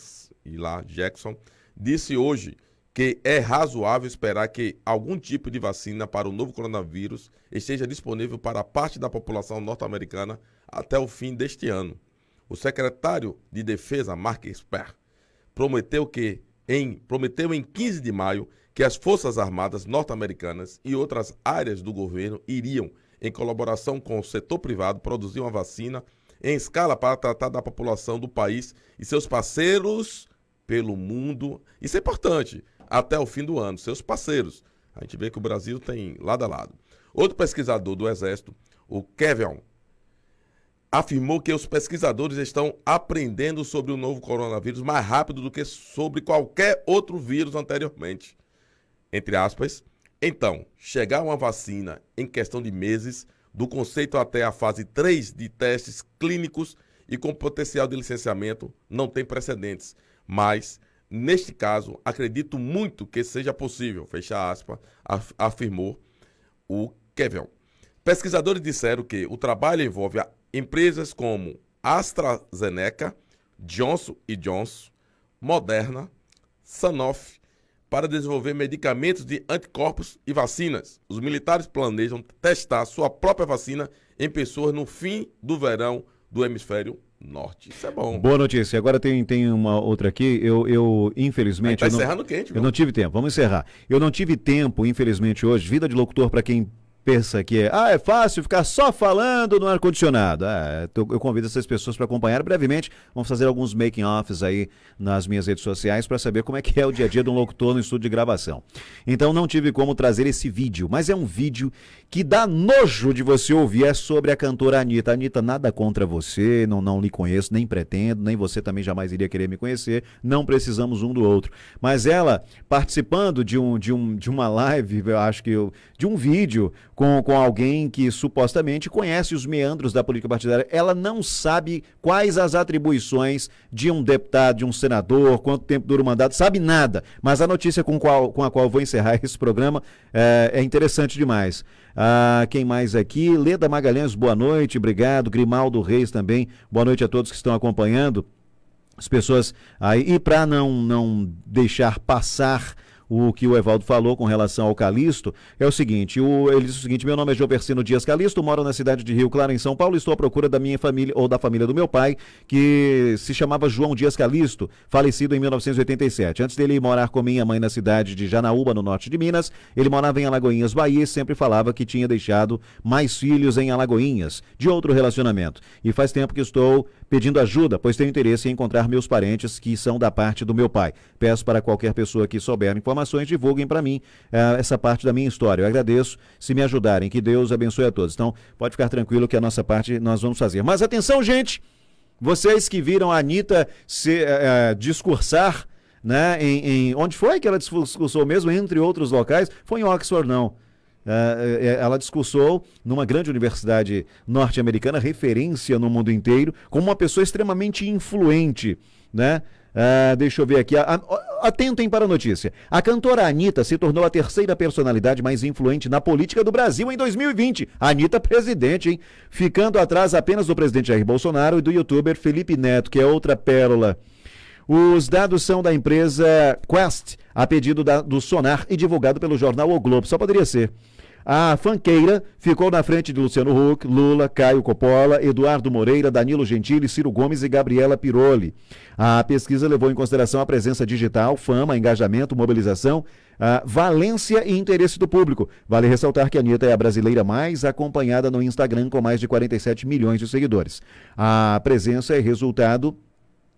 Jackson, disse hoje que é razoável esperar que algum tipo de vacina para o novo coronavírus esteja disponível para parte da população norte-americana até o fim deste ano. O secretário de Defesa, Mark Esper, prometeu em 15 de maio que as Forças Armadas norte-americanas e outras áreas do governo iriam, em colaboração com o setor privado, produzir uma vacina em escala para tratar da população do país e seus parceiros pelo mundo. Isso é importante, até o fim do ano, seus parceiros. A gente vê que o Brasil tem lado a lado. Outro pesquisador do Exército, o Kevin, afirmou que os pesquisadores estão aprendendo sobre o novo coronavírus mais rápido do que sobre qualquer outro vírus anteriormente. Entre aspas, então, chegar uma vacina em questão de meses, do conceito até a fase 3 de testes clínicos e com potencial de licenciamento, não tem precedentes. Mas, neste caso, acredito muito que seja possível, fecha aspas, afirmou o Kevin. Pesquisadores disseram que o trabalho envolve empresas como AstraZeneca, Johnson & Johnson, Moderna, Sanofi, para desenvolver medicamentos de anticorpos e vacinas. Os militares planejam testar sua própria vacina em pessoas no fim do verão do hemisfério norte. Isso é bom. Boa notícia. Agora tem uma outra aqui. Eu infelizmente... Tá encerrando quente, viu? Eu não tive tempo. Vamos encerrar. Eu não tive tempo, infelizmente, hoje. Vida de locutor, para quem pensa que é fácil ficar só falando no ar-condicionado. Eu convido essas pessoas para acompanhar brevemente. Vamos fazer alguns making-offs aí nas minhas redes sociais para saber como é que é o dia a dia de um locutor no estúdio de gravação. Então não tive como trazer esse vídeo, mas é um vídeo que dá nojo de você ouvir. É sobre a cantora Anitta. Anitta, nada contra você, não lhe conheço, nem pretendo, nem você também jamais iria querer me conhecer. Não precisamos um do outro. Mas ela, participando de uma live, eu acho que de um vídeo com alguém que supostamente conhece os meandros da política partidária. Ela não sabe quais as atribuições de um deputado, de um senador, quanto tempo dura o mandato, sabe nada. Mas a notícia com a qual eu vou encerrar esse programa é interessante demais. Quem mais aqui? Leda Magalhães, boa noite, obrigado. Grimaldo Reis também, boa noite a todos que estão acompanhando. As pessoas aí, e para não deixar passar o que o Evaldo falou com relação ao Calixto, é o seguinte, ele diz o seguinte: meu nome é Gilbercino Dias Calixto, moro na cidade de Rio Claro, em São Paulo, estou à procura da minha família, ou da família do meu pai, que se chamava João Dias Calixto, falecido em 1987. Antes dele morar com minha mãe na cidade de Janaúba, no norte de Minas, ele morava em Alagoinhas, Bahia, e sempre falava que tinha deixado mais filhos em Alagoinhas, de outro relacionamento. E faz tempo que estou pedindo ajuda, pois tenho interesse em encontrar meus parentes que são da parte do meu pai. Peço para qualquer pessoa que souber informações, divulguem para mim essa parte da minha história. Eu agradeço se me ajudarem. Que Deus abençoe a todos. Então, pode ficar tranquilo que a nossa parte nós vamos fazer. Mas atenção, gente! Vocês que viram a Anitta discursar, né, onde foi que ela discursou mesmo? Entre outros locais. Foi em Oxford, não. Ela discursou numa grande universidade norte-americana, referência no mundo inteiro, como uma pessoa extremamente influente, né? Deixa eu ver aqui, atentem para a notícia. A cantora Anitta se tornou a terceira personalidade mais influente na política do Brasil em 2020. Anitta presidente, hein? Ficando atrás apenas do presidente Jair Bolsonaro e do youtuber Felipe Neto, que é outra pérola. Os dados são da empresa Quest, a pedido do Sonar e divulgado pelo jornal O Globo. Só poderia ser. A fanqueira ficou na frente de Luciano Huck, Lula, Caio Coppola, Eduardo Moreira, Danilo Gentili, Ciro Gomes e Gabriela Piroli. A pesquisa levou em consideração a presença digital, fama, engajamento, mobilização, valência e interesse do público. Vale ressaltar que a Anitta é a brasileira mais acompanhada no Instagram, com mais de 47 milhões de seguidores. A presença é resultado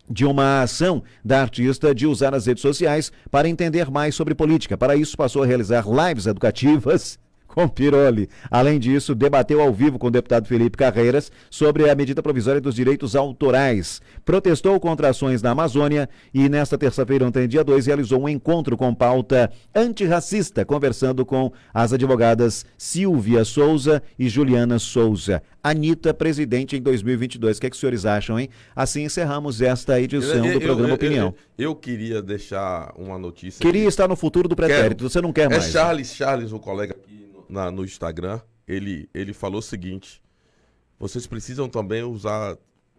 de uma ação da artista de usar as redes sociais para entender mais sobre política. Para isso, passou a realizar lives educativas com Piroli. Além disso, debateu ao vivo com o deputado Felipe Carreiras sobre a medida provisória dos direitos autorais. Protestou contra ações na Amazônia e, nesta terça-feira, ontem, dia 2, realizou um encontro com pauta antirracista, conversando com as advogadas Silvia Souza e Juliana Souza. Anitta, presidente em 2022. O que é que os senhores acham, hein? Assim encerramos esta edição do programa Opinião. Eu queria deixar uma notícia. Queria estar no futuro do pretérito, você não quer mais. Charles, o colega aqui no Instagram, ele falou o seguinte: vocês precisam também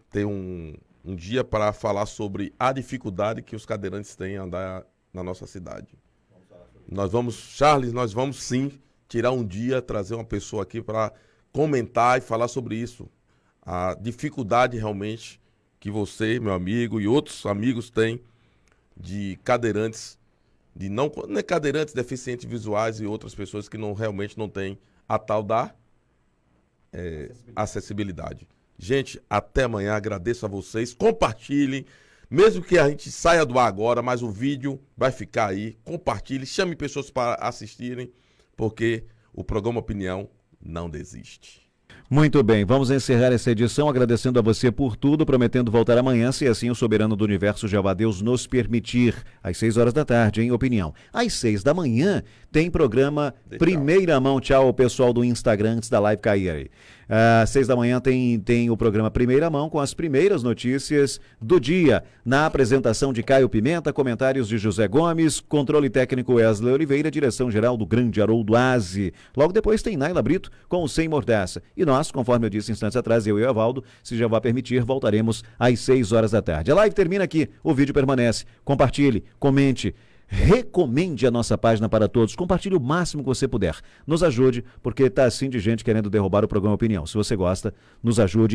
ter um dia para falar sobre a dificuldade que os cadeirantes têm em andar na nossa cidade. Nós vamos sim tirar um dia, trazer uma pessoa aqui para comentar e falar sobre isso. A dificuldade realmente que você, meu amigo, e outros amigos têm de cadeirantes, não é cadeirantes, deficientes visuais e outras pessoas que realmente não têm a tal da acessibilidade. Gente, até amanhã, agradeço a vocês, compartilhem, mesmo que a gente saia do ar agora, mas o vídeo vai ficar aí, compartilhe, chame pessoas para assistirem, porque o programa Opinião não desiste. Muito bem, vamos encerrar essa edição agradecendo a você por tudo, prometendo voltar amanhã, se assim o soberano do universo Jeová Deus nos permitir, às 6 horas da tarde, em Opinião. Às 6 da manhã tem programa Primeira Mão. Tchau, pessoal do Instagram, antes da live cair aí. Às 6 da manhã tem o programa Primeira Mão com as primeiras notícias do dia. Na apresentação de Caio Pimenta, comentários de José Gomes, controle técnico Wesley Oliveira, direção-geral do grande Haroldo Aze. Logo depois tem Naila Brito com o Sem Mordaça. E nós, conforme eu disse instantes atrás, eu e o Evaldo, se Jeová permitir, voltaremos às 6 horas da tarde. A live termina aqui, o vídeo permanece. Compartilhe, comente, recomende a nossa página para todos, compartilhe o máximo que você puder, nos ajude, porque está assim de gente querendo derrubar o programa Opinião. Se você gosta, nos ajude